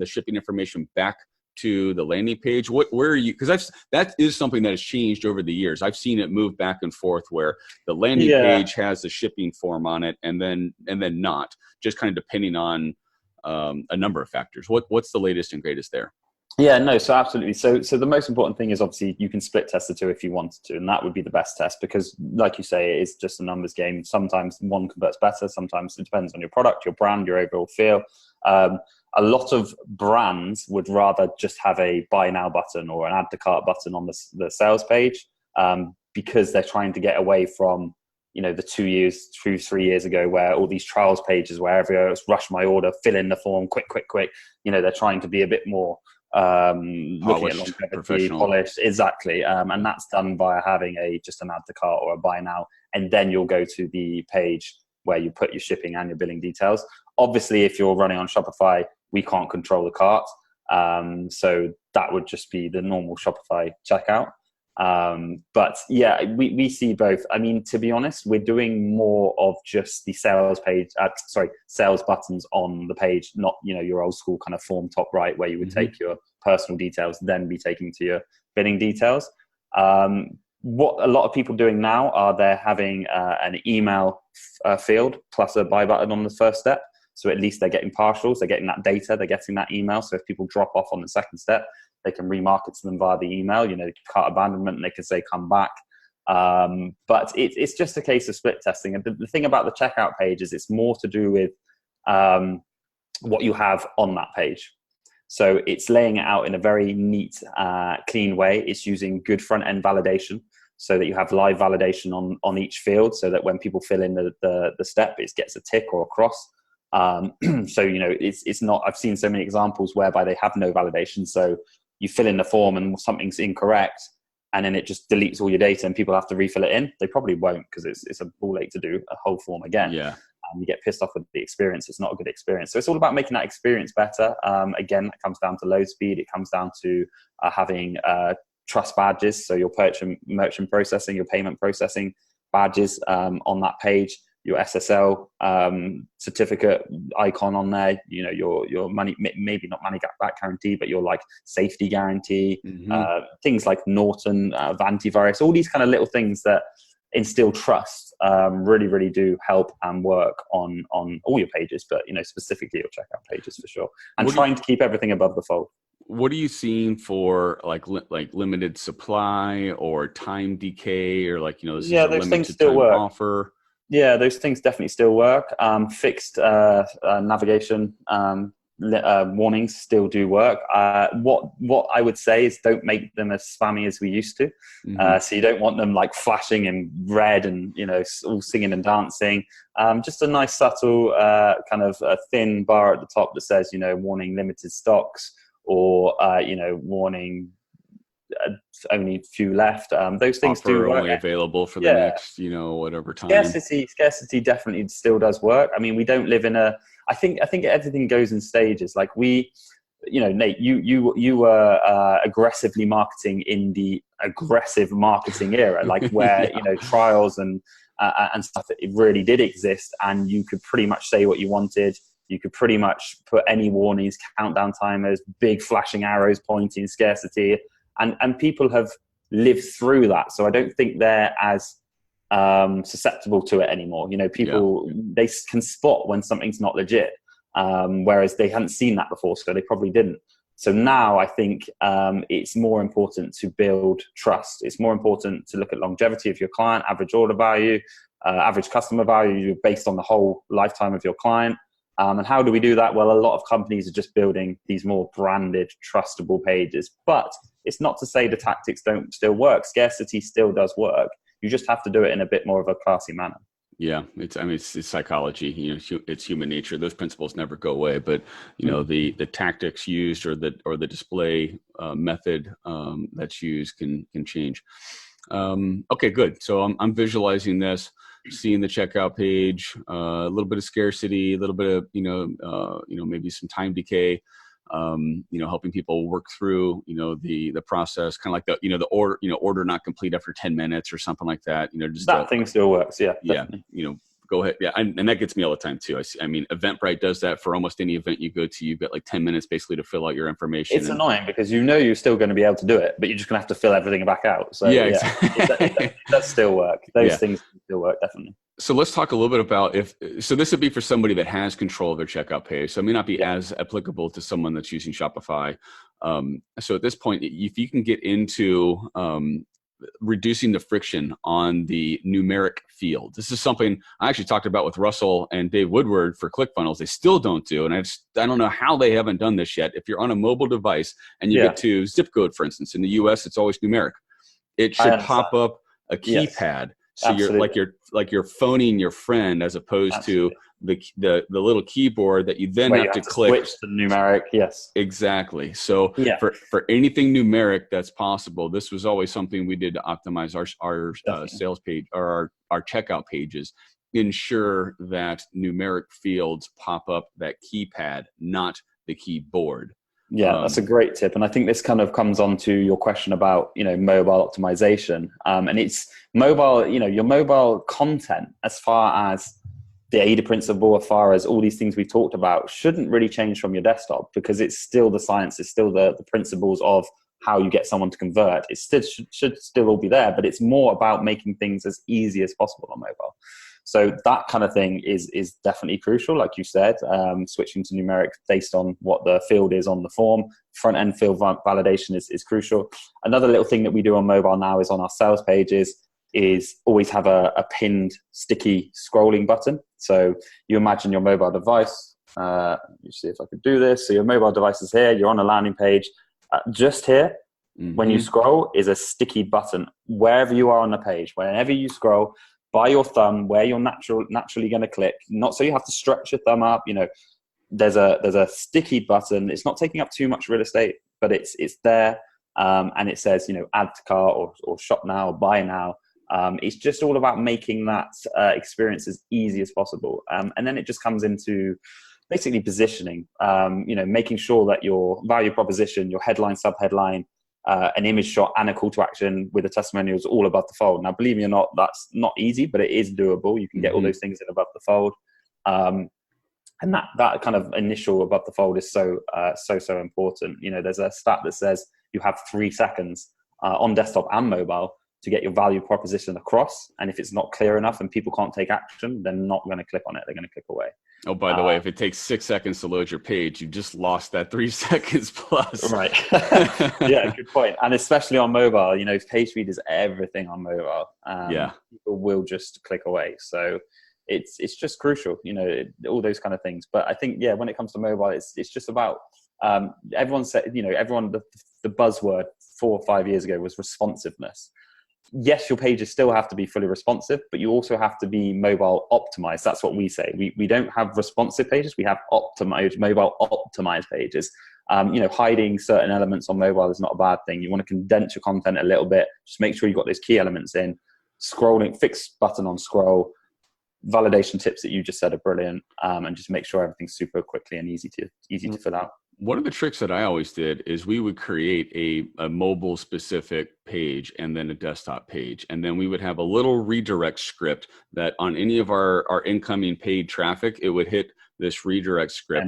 shipping information back to the landing page? Where are you? Because that is something that has changed over the years. I've seen it move back and forth, where the landing page has the shipping form on it, and then not, just kind of depending on a number of factors. What's the latest and greatest there? Yeah, no, so absolutely. So the most important thing is obviously you can split test the two if you wanted to, and that would be the best test, because like you say, it is just a numbers game. Sometimes one converts better. Sometimes it depends on your product, your brand, your overall feel. A lot of brands would rather just have a buy now button or an add to cart button on the sales page, because they're trying to get away from, the 3 years ago, where all these trials pages where everyone's rush my order, fill in the form, quick. They're trying to be a bit more looking at longevity, polished. Exactly. And that's done by having just an add to cart or a buy now, and then you'll go to the page where you put your shipping and your billing details. Obviously, if you're running on Shopify, we can't control the cart. So that would just be the normal Shopify checkout. But yeah, we see both. I mean, to be honest, we're doing more of just the sales buttons on the page, not, your old school kind of form top right, where you would take your personal details, then be taking to your billing details. What a lot of people doing now are they're having an email field plus a buy button on the first step. So at least they're getting partials, they're getting that data, they're getting that email. So if people drop off on the second step, they can remarket to them via the email, cart abandonment, and they can say, come back. But it's just a case of split testing. And the thing about the checkout page is it's more to do with what you have on that page. So it's laying it out in a very neat, clean way. It's using good front-end validation so that you have live validation on each field, so that when people fill in the step, it gets a tick or a cross. So, it's not, I've seen so many examples whereby they have no validation. So you fill in the form and something's incorrect, and then it just deletes all your data and people have to refill it in. They probably won't, because it's a ball ache to do a whole form again. Yeah. You get pissed off with the experience. It's not a good experience. So it's all about making that experience better. Again, that comes down to load speed. It comes down to having trust badges. So your merchant processing, your payment processing badges on that page, your SSL certificate icon on there, your money, maybe not money back guarantee, but your like safety guarantee, things like Norton, antivirus, all these kind of little things that instill trust really, really do help and work on all your pages, but specifically your checkout pages for sure. And trying to keep everything above the fold. What are you seeing for like limited supply or time decay, or this is a those things limited still time work. offer? Yeah, those things definitely still work. Fixed navigation warnings still do work. What I would say is don't make them as spammy as we used to. So you don't want them like flashing in red and all singing and dancing. Just a nice subtle kind of a thin bar at the top that says warning limited stocks, or warning only a few left. Those things Offer do work. only available for the next whatever time. Scarcity definitely still does work. I mean, we don't live in I think everything goes in stages. Like Nate, you were aggressively marketing in the aggressive marketing era, like where trials and stuff, it really did exist, and you could pretty much say what you wanted. You could pretty much put any warnings, countdown timers, big flashing arrows pointing scarcity, and people have lived through that. So I don't think they're as susceptible to it anymore. People, they can spot when something's not legit, whereas they hadn't seen that before, so they probably didn't. So now I think it's more important to build trust. It's more important to look at longevity of your client, average order value, average customer value based on the whole lifetime of your client. And how do we do that? Well, a lot of companies are just building these more branded, trustable pages. But it's not to say the tactics don't still work. Scarcity still does work. You just have to do it in a bit more of a classy manner. Yeah, it's psychology. It's human nature. Those principles never go away. But the tactics used or the display method that's used can change. Okay, good. So I'm visualizing this, seeing the checkout page, a little bit of scarcity, a little bit of maybe some time decay. Helping people work through, the process, kind of like the order not complete after 10 minutes or something like that. Just that thing still works. Yeah. Definitely. Yeah. Go ahead. Yeah. And that gets me all the time too. I mean, Eventbrite does that for almost any event you go to. You've got like 10 minutes basically to fill out your information. It's annoying because you're still going to be able to do it, but you're just going to have to fill everything back out. So exactly. It does still work. Those things still work, definitely. So let's talk a little bit about so this would be for somebody that has control of their checkout page. So it may not be as applicable to someone that's using Shopify. So at this point, if you can get into reducing the friction on the numeric field. This is something I actually talked about with Russell and Dave Woodward for ClickFunnels. They still don't do. And I don't know how they haven't done this yet. If you're on a mobile device and you get to zip code, for instance, in the US, it's always numeric. It should pop up a keypad. So you're phoning your friend as opposed to the little keyboard that you then have to click. Switch to numeric. Yes, exactly. So for anything numeric that's possible, this was always something we did to optimize our sales page or our checkout pages. Ensure that numeric fields pop up that keypad, not the keyboard. Yeah, that's a great tip. And I think this kind of comes on to your question about, mobile optimization. And it's mobile, your mobile content, as far as the AIDA principle, as far as all these things we talked about, shouldn't really change from your desktop, because it's still the science, it's still the principles of how you get someone to convert. It still should still all be there, but it's more about making things as easy as possible on mobile. So that kind of thing is definitely crucial. Like you said, switching to numeric based on what the field is on the form. Front end field validation is crucial. Another little thing that we do on mobile now is on our sales pages is always have a pinned sticky scrolling button. So you imagine your mobile device. Let me see if I can do this. So your mobile device is here. You're on a landing page. Just here, when you scroll, is a sticky button. Wherever you are on the page, whenever you scroll, by your thumb, where you're naturally going to click. Not so you have to stretch your thumb up. You know, there's a sticky button. It's not taking up too much real estate, but it's there, and it says, you know, add to cart or shop now or buy now. It's just all about making that experience as easy as possible, and then it just comes into basically positioning. You know, making sure that your value proposition, your headline, subheadline, an image shot, and a call to action with a testimonial is all above the fold. Now, believe me or not, that's not easy, but it is doable. You can get all those things in above the fold. And that kind of initial above the fold is so important. You know, there's a stat that says you have 3 seconds on desktop and mobile to get your value proposition across. And if it's not clear enough and people can't take action, they're not going to click on it. They're going to click away. Oh, by the way, if it takes 6 seconds to load your page, you just lost that 3 seconds plus. Right. Yeah, good point. And especially on mobile, you know, page speed is everything on mobile. People will just click away. So it's just crucial, you know, all those kind of things. But I think, yeah, when it comes to mobile, it's just about, everyone said, you know, the buzzword 4 or 5 years ago was responsiveness. Yes, your pages still have to be fully responsive, but you also have to be mobile optimized. That's what we say. We don't have responsive pages. We have mobile optimized pages. You know, hiding certain elements on mobile is not a bad thing. You want to condense your content a little bit. Just make sure you've got those key elements in. Scrolling, fix button on scroll. Validation tips that you just said are brilliant. And just make sure everything's super quickly and easy to fill out. One of the tricks that I always did is we would create a mobile specific page and then a desktop page. And then we would have a little redirect script that on any of our incoming paid traffic, it would hit this redirect script,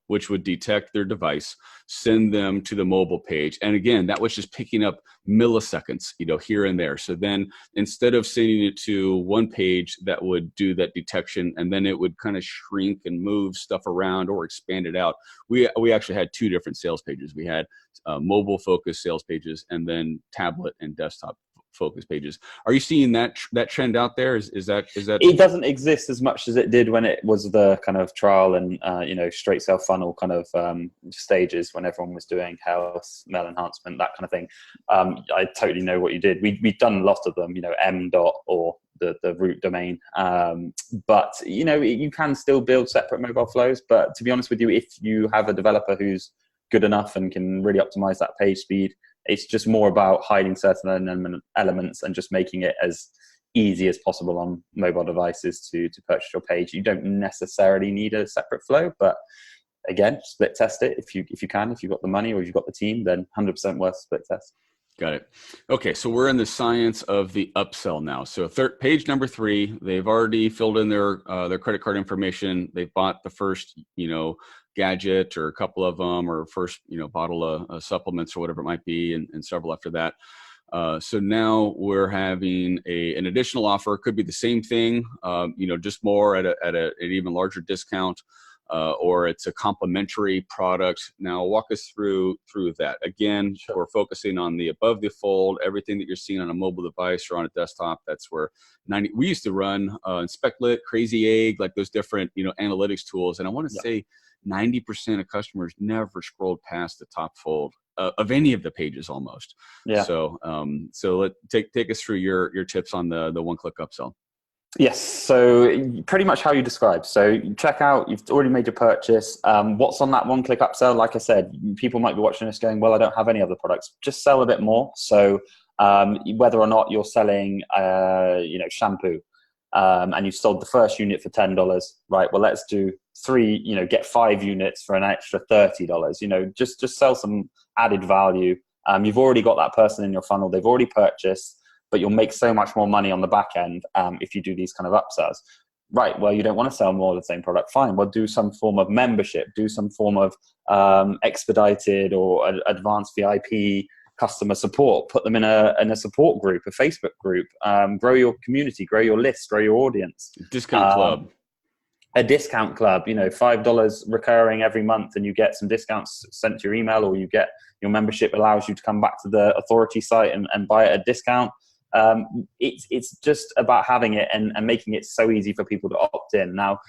which would detect their device, send them to the mobile page. And again, that was just picking up milliseconds, you know, here and there. So then instead of sending it to one page that would do that detection, and then it would kind of shrink and move stuff around or expand it out, we actually had 2 different sales pages. We had mobile focused sales pages and then tablet and desktop focus pages. Are you seeing that trend out there? Is that it doesn't exist as much as it did when it was the kind of trial and you know, straight sale funnel kind of stages, when everyone was doing health, mail enhancement, that kind of thing. I totally know what you did. We've done a lot of them, you know, m.dot or the root domain, but you know, you can still build separate mobile flows. But to be honest with you, if you have a developer who's good enough and can really optimize that page speed, it's just more about hiding certain elements and just making it as easy as possible on mobile devices to purchase your page. You don't necessarily need a separate flow, but again, split test it if you can. If you've got the money or if you've got the team, then 100% worth split test. Got it. Okay, so we're in the science of the upsell now. So page number 3, they've already filled in their credit card information. They've bought the first, you know, gadget or a couple of them, or first, you know, bottle of supplements or whatever it might be, and several after that. So now we're having an additional offer. Could be the same thing, you know, just more at an even larger discount, or it's a complementary product. Now walk us through that. Again, Sure. We're focusing on the above the fold, everything that you're seeing on a mobile device or on a desktop. That's where we used to run Inspectlit, Crazy Egg, like those different, you know, analytics tools. And I want to say 90% of customers never scrolled past the top fold of any of the pages almost. Yeah. So take us through your tips on the one-click upsell. Yes. So pretty much how you described. So you check out, you've already made your purchase. What's on that one-click upsell? Like I said, people might be watching this going, well, I don't have any other products. Just sell a bit more. So whether or not you're selling, you know, shampoo, and you've sold the first unit for $10, right? Well, let's do 3, you know, get 5 units for an extra $30. You know, just sell some added value. You've already got that person in your funnel. They've already purchased, but you'll make so much more money on the back end if you do these kind of upsells. Right, well, you don't want to sell more of the same product. Fine, well, do some form of membership, do some form of expedited or advanced VIP customer support, put them in a support group, a Facebook group, grow your community, grow your list, grow your audience. Discount club. A discount club, you know, $5 recurring every month, and you get some discounts sent to your email, or you get your membership allows you to come back to the authority site and buy it at a discount. It's just about having it and making it so easy for people to opt in. Now,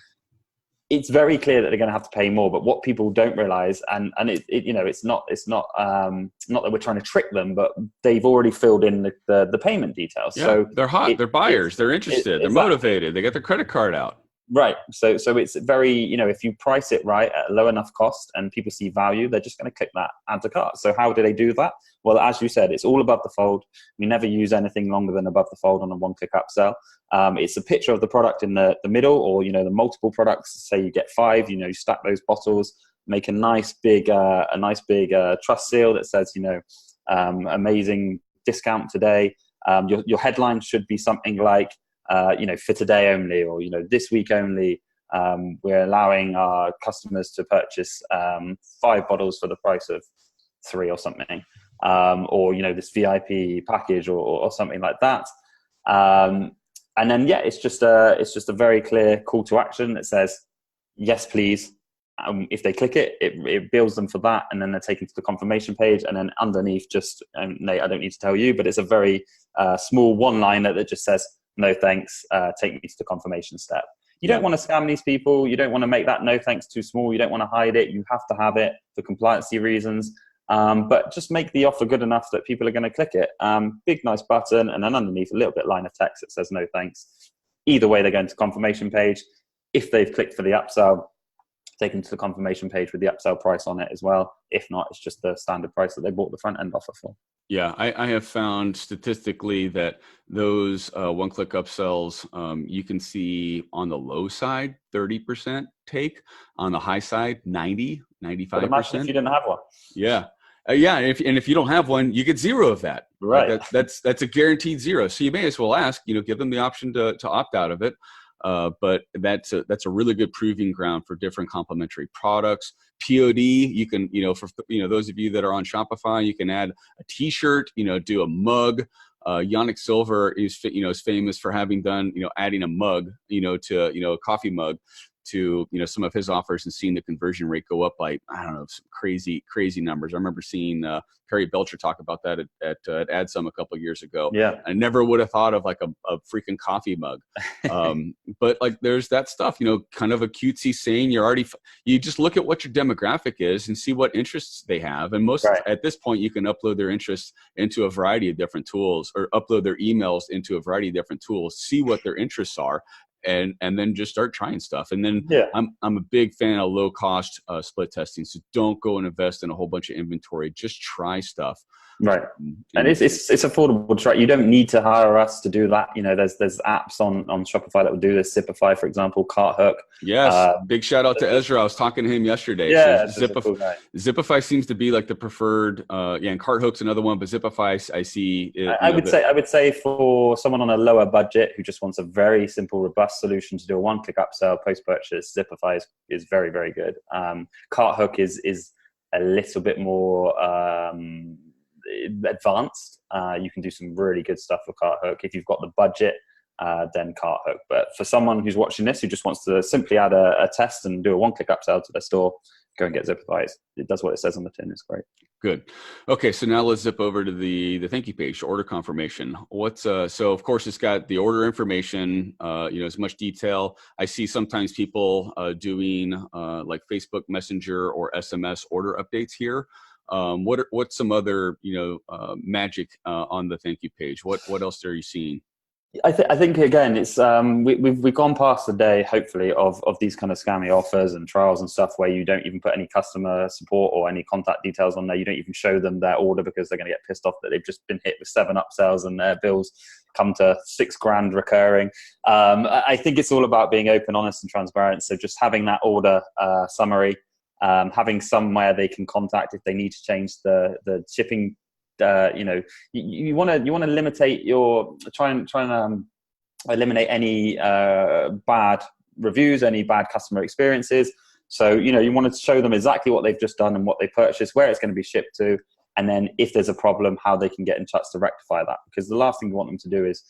it's very clear that they're going to have to pay more. But what people don't realize, and it's not not that we're trying to trick them, but they've already filled in the payment details. Yeah, So they're hot. They're buyers. They're interested. They're motivated. They get their credit card out. Right. So it's very, if you price it right at a low enough cost and people see value, they're just going to click that add to cart. So how do they do that? Well, as you said, it's all above the fold. We never use anything longer than above the fold on a one-click upsell. It's a picture of the product in the middle, or, the multiple products. Say you get 5, you stack those bottles, make a nice big trust seal that says, amazing discount today. Your headline should be something like, for today only, or, this week only, we're allowing our customers to purchase 5 bottles for the price of 3 or something, or, this VIP package or something like that. And then, it's just a very clear call to action that says, yes, please. If they click it, it bills them for that, and then they're taken to the confirmation page. And then underneath, just, Nate, I don't need to tell you, but it's a very small one-liner that just says, no thanks, take me to the confirmation step. You don't want to scam these people. You don't want to make that no thanks too small. You don't want to hide it. You have to have it for compliancy reasons. But just make the offer good enough that people are going to click it. Big, nice button, and then underneath a little bit line of text that says no thanks. Either way, they're going to the confirmation page. If they've clicked for the upsell, take them to the confirmation page with the upsell price on it as well. If not, it's just the standard price that they bought the front end offer for. Yeah, I have found statistically that those one-click upsells, you can see on the low side, 30% take. On the high side, 90, 95%. But imagine if you didn't have one. Yeah. And if you don't have one, you get 0 of that. Right. That's a guaranteed 0. So you may as well ask, give them the option to opt out of it. But that's a really good proving ground for different complementary products. POD, you can, for those of you that are on Shopify, you can add a T-shirt, do a mug. Yannick Silver is famous for having done, adding a mug, to, a coffee mug to, some of his offers and seeing the conversion rate go up by, I don't know, some crazy numbers. I remember seeing Perry Belcher talk about that at AdSum a couple of years ago. Yeah. I never would have thought of like a freaking coffee mug. But like there's that stuff, kind of a cutesy saying. You just look at what your demographic is and see what interests they have. And at this point, you can upload their interests into a variety of different tools, or upload their emails into a variety of different tools, see what their interests are. And then just start trying stuff. And then I'm a big fan of low cost split testing. So don't go and invest in a whole bunch of inventory. Just try stuff. Right. And it's affordable to try. You don't need to hire us to do that. There's apps on Shopify that will do this. Zipify, for example, Cart Hook. Yes. Big shout out to Ezra. I was talking to him yesterday. Yeah. So Zipify seems to be like the preferred, and Cart Hook's another one, but Zipify I see. I would say for someone on a lower budget who just wants a very simple, robust solution to do a one-click upsell post-purchase, Zipify is very, very good. Cart Hook is a little bit more advanced. You can do some really good stuff with Cart Hook if you've got the budget. Then Cart Hook. But for someone who's watching this who just wants to simply add a test and do a one-click upsell to their store, go and get Zipify. It does what it says on the tin. It's great. Good. Okay, so now let's zip over to the thank you page, order confirmation. So of course it's got the order information, as much detail. I see sometimes people doing like Facebook Messenger or SMS order updates here. What's some other magic on the thank you page? What else are you seeing? I think again, it's we've gone past the day, hopefully, of these kind of scammy offers and trials and stuff where you don't even put any customer support or any contact details on there. You don't even show them their order because they're going to get pissed off that they've just been hit with 7 upsells and their bills come to $6,000 recurring. I think it's all about being open, honest, and transparent. So just having that order summary, having somewhere they can contact if they need to change the shipping. You want to limitate try and eliminate any bad reviews, any bad customer experiences. So you want to show them exactly what they've just done and what they purchased, where it's going to be shipped to, and then if there's a problem, how they can get in touch to rectify that. Because the last thing you want them to do is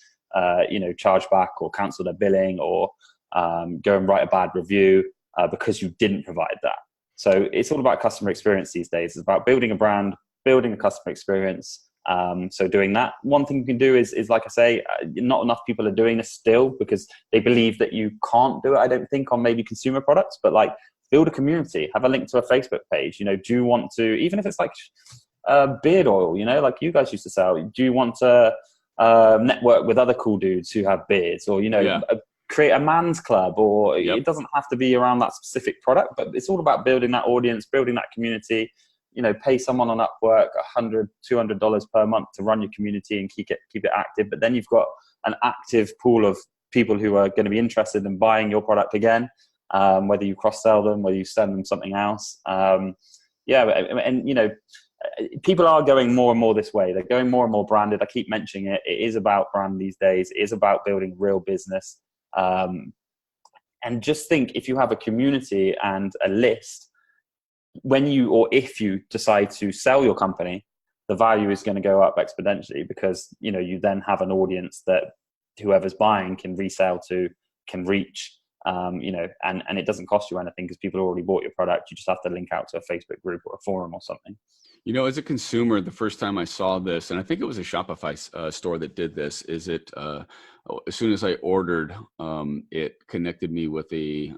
charge back or cancel their billing or go and write a bad review because you didn't provide that. So it's all about customer experience these days. It's about building a brand, building a customer experience, So doing that. One thing you can do is like I say, not enough people are doing this still because they believe that you can't do it, I don't think, on maybe consumer products, but like build a community, have a link to a Facebook page. You know, do you want to, even if it's like beard oil, you know, like you guys used to sell, do you want to network with other cool dudes who have beards, or, you know, Yeah. create a man's club, or Yep. it doesn't have to be around that specific product, but it's all about building that audience, building that community. You know, pay someone on Upwork $100, $200 per month to run your community and keep it active. But then you've got an active pool of people who are going to be interested in buying your product again, whether you cross sell them, whether you send them something else. Yeah, and you know, people are going more and more this way. They're going more and more branded. I keep mentioning it. It is about brand these days. It is about building real business. And just think, if you have a community and a list, when you, or if you decide to sell your company, the value is going to go up exponentially, because, you know, you then have an audience that whoever's buying can resell to, can reach, you know, and it doesn't cost you anything because people already bought your product. You just have to link out to a Facebook group or a forum or something. You know, as a consumer, the first time I saw this, and I think it was a Shopify store that did this, is it as soon as I ordered, it connected me with a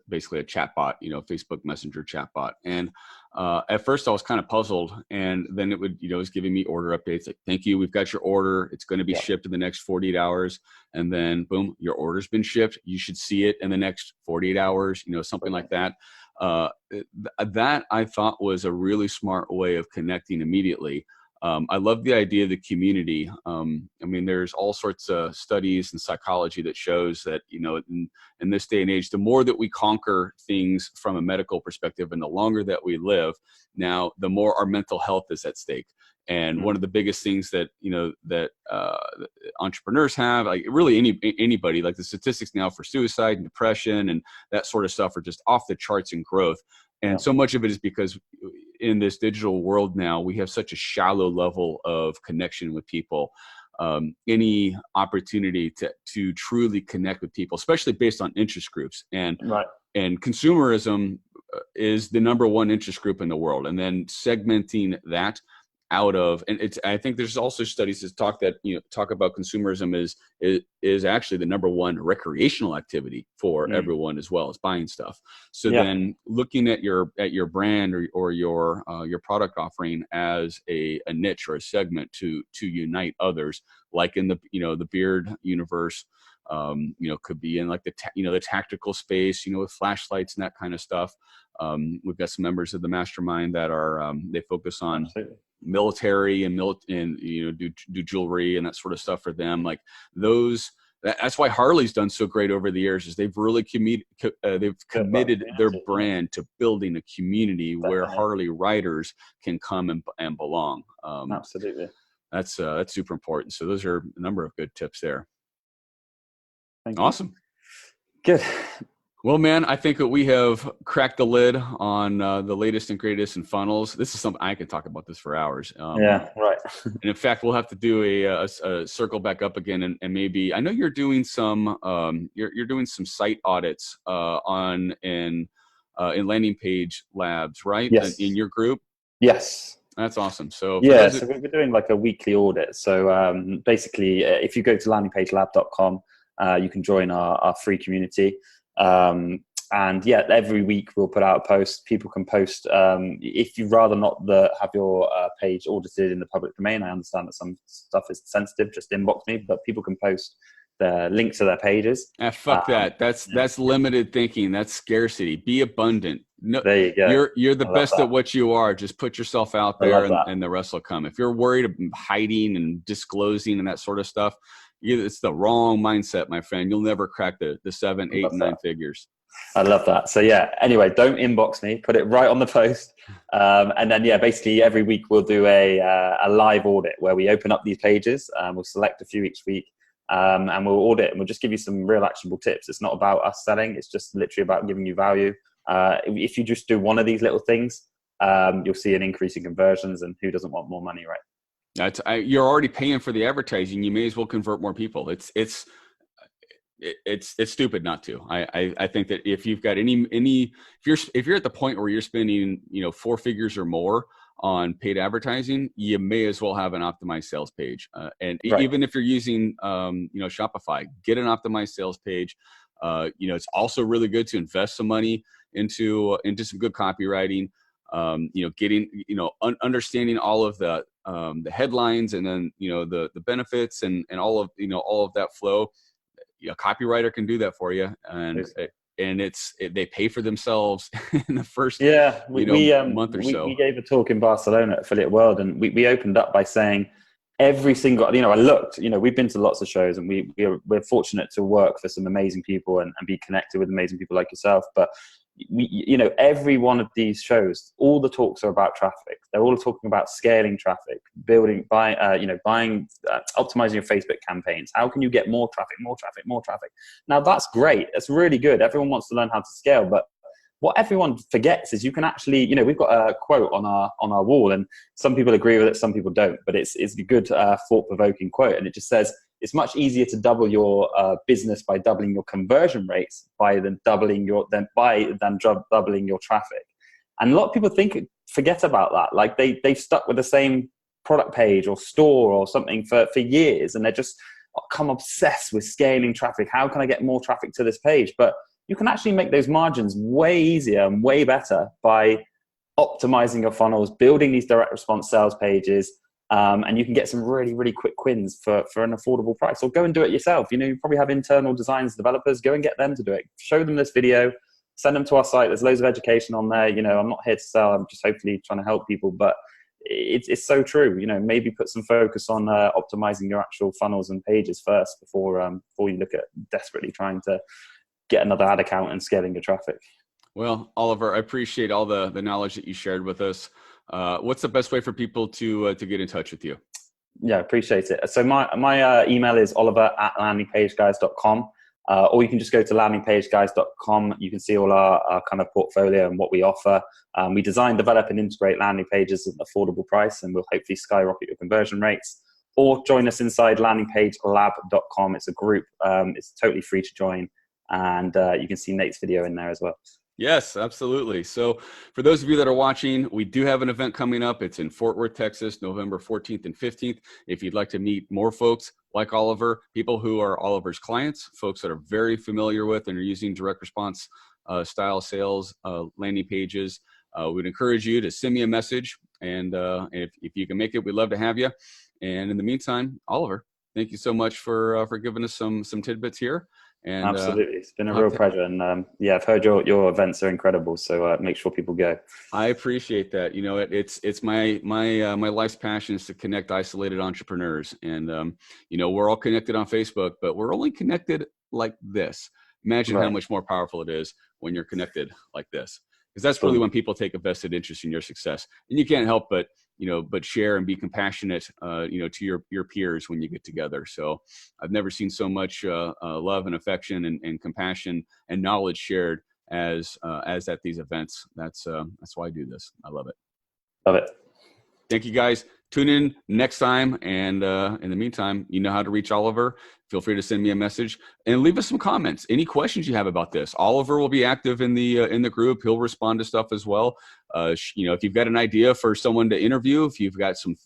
basically a chatbot, you know, Facebook Messenger chatbot. And at first I was kind of puzzled, and then it would, you know, it was giving me order updates like, thank you, we've got your order. It's going to be shipped in the next 48 hours. And then boom, your order's been shipped. You should see it in the next 48 hours, you know, something like that. That I thought was a really smart way of connecting immediately. I love the idea of the community. I mean, there's all sorts of studies and psychology that shows that, you know, in this day and age, the more that we conquer things from a medical perspective and the longer that we live, now, the more our mental health is at stake. And one of the biggest things that, you know, that entrepreneurs have, like really anybody, like the statistics now for suicide and depression and that sort of stuff are just off the charts in growth. And so much of it is because in this digital world now, we have such a shallow level of connection with people. Any opportunity to truly connect with people, especially based on interest groups, and consumerism is the number one interest group in the world. And then segmenting that out of, and I think there's also studies that talk about consumerism is actually the number one recreational activity for everyone, as well as buying stuff. So then looking at your brand or your product offering as a niche or a segment to unite others, like in the beard universe, you know, could be in like the tactical space, you know, with flashlights and that kind of stuff. We've got some members of the mastermind that are they focus on military and you know, do jewelry and that sort of stuff for them. Like those, that's why Harley's done so great over the years, is they've really committed their brand to building a community where Harley riders can come and belong. Absolutely. That's super important. So those are a number of good tips there. Thank you. Awesome. Good. Well, man, I think that we have cracked the lid on the latest and greatest in funnels. This is something I could talk about this for hours. Yeah, right. And in fact, we'll have to do a circle back up again, and maybe, I know you're doing some you're doing some site audits in landing page labs, right? Yes. In your group. Yes. That's awesome. So so we're doing like a weekly audit. So basically, if you go to landingpagelab.com, you can join our free community. And yeah, every week we'll put out a post. People can post. If you'd rather not have your page audited in the public domain, I understand that some stuff is sensitive. Just inbox me, but people can post the links to their pages. Fuck that. That's limited thinking. That's scarcity. Be abundant. No, there you go. You're the best at what you are. Just put yourself out there, and the rest will come. If you're worried about hiding and disclosing and that sort of stuff, it's the wrong mindset, my friend. You'll never crack the 7, 8, and 9 figures. I love that. So yeah, anyway, don't inbox me, put it right on the post. And then, yeah, basically every week we'll do a live audit where we open up these pages. We'll select a few each week, and we'll audit, and we'll just give you some real actionable tips. It's not about us selling. It's just literally about giving you value. If you just do one of these little things, you'll see an increase in conversions, and who doesn't want more money, right? You're already paying for the advertising. You may as well convert more people. It's stupid not to. I think that if you've got if you're at the point where you're spending 4 figures or more on paid advertising, you may as well have an optimized sales page. And Right. even if you're using, Shopify, get an optimized sales page. It's also really good to invest some money into some good copywriting. Getting, understanding all of the headlines, and then, the benefits, and all of that flow. A copywriter can do that for you. And they pay for themselves in the first month or so. We gave a talk in Barcelona at Affiliate World, and we opened up by saying every single, I looked, we've been to lots of shows, and we're fortunate to work for some amazing people and be connected with amazing people like yourself. But every one of these shows, all the talks are about traffic. They're all talking about scaling traffic, optimizing your Facebook campaigns. How can you get more traffic? Now that's great. That's really good. Everyone wants to learn how to scale, but what everyone forgets is you can actually, we've got a quote on our wall, and some people agree with it, some people don't, but it's a good thought-provoking quote, and it just says, it's much easier to double your business by doubling your conversion rates than doubling your traffic. And a lot of people forget about that. Like they've stuck with the same product page or store or something for years, and they're just become obsessed with scaling traffic. How can I get more traffic to this page? But you can actually make those margins way easier and way better by optimizing your funnels, building these direct response sales pages. And you can get some really, really quick wins for an affordable price, or go and do it yourself. You probably have internal designs developers. Go and get them to do it. Show them this video, send them to our site. There's loads of education on there. I'm not here to sell. I'm just hopefully trying to help people, but it's so true. Maybe put some focus on optimizing your actual funnels and pages first before you look at desperately trying to get another ad account and scaling your traffic. Well, Oliver, I appreciate all the knowledge that you shared with us. What's the best way for people to get in touch with you? Yeah, appreciate it. So my email is oliver@landingpageguys.com, or you can just go to landingpageguys.com. You can see all our kind of portfolio and what we offer. We design, develop, and integrate landing pages at an affordable price, and we'll hopefully skyrocket your conversion rates. Or join us inside landingpagelab.com. It's a group. It's totally free to join, and you can see Nate's video in there as well. Yes, absolutely. So for those of you that are watching, we do have an event coming up. It's in Fort Worth, Texas, November 14th and 15th. If you'd like to meet more folks like Oliver, people who are Oliver's clients, folks that are very familiar with and are using direct response style sales landing pages, we'd encourage you to send me a message. And if you can make it, we'd love to have you. And in the meantime, Oliver, thank you so much for giving us some tidbits here. And, absolutely, it's been a real pleasure, and I've heard your events are incredible. So make sure people go. I appreciate that. It's my life's passion is to connect isolated entrepreneurs, and we're all connected on Facebook, but we're only connected like this. Imagine how much more powerful it is when you're connected like this, because that's really when people take a vested interest in your success, and you can't help but share and be compassionate, to your peers when you get together. So I've never seen so much love and affection and compassion and knowledge shared as at these events. That's why I do this. I love it. Love it. Thank you, guys. Tune in next time. And in the meantime, you know how to reach Oliver. Feel free to send me a message and leave us some comments. Any questions you have about this? Oliver will be active in the group. He'll respond to stuff as well. If you've got an idea for someone to interview, if you've got some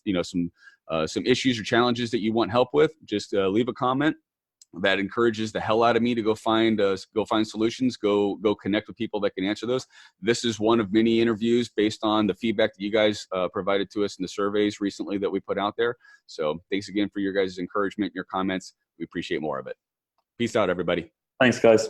issues or challenges that you want help with, just leave a comment. That encourages the hell out of me to go find solutions, go connect with people that can answer those. This is one of many interviews based on the feedback that you guys provided to us in the surveys recently that we put out there. So thanks again for your guys' encouragement and your comments. We appreciate more of it. Peace out, everybody. Thanks, guys.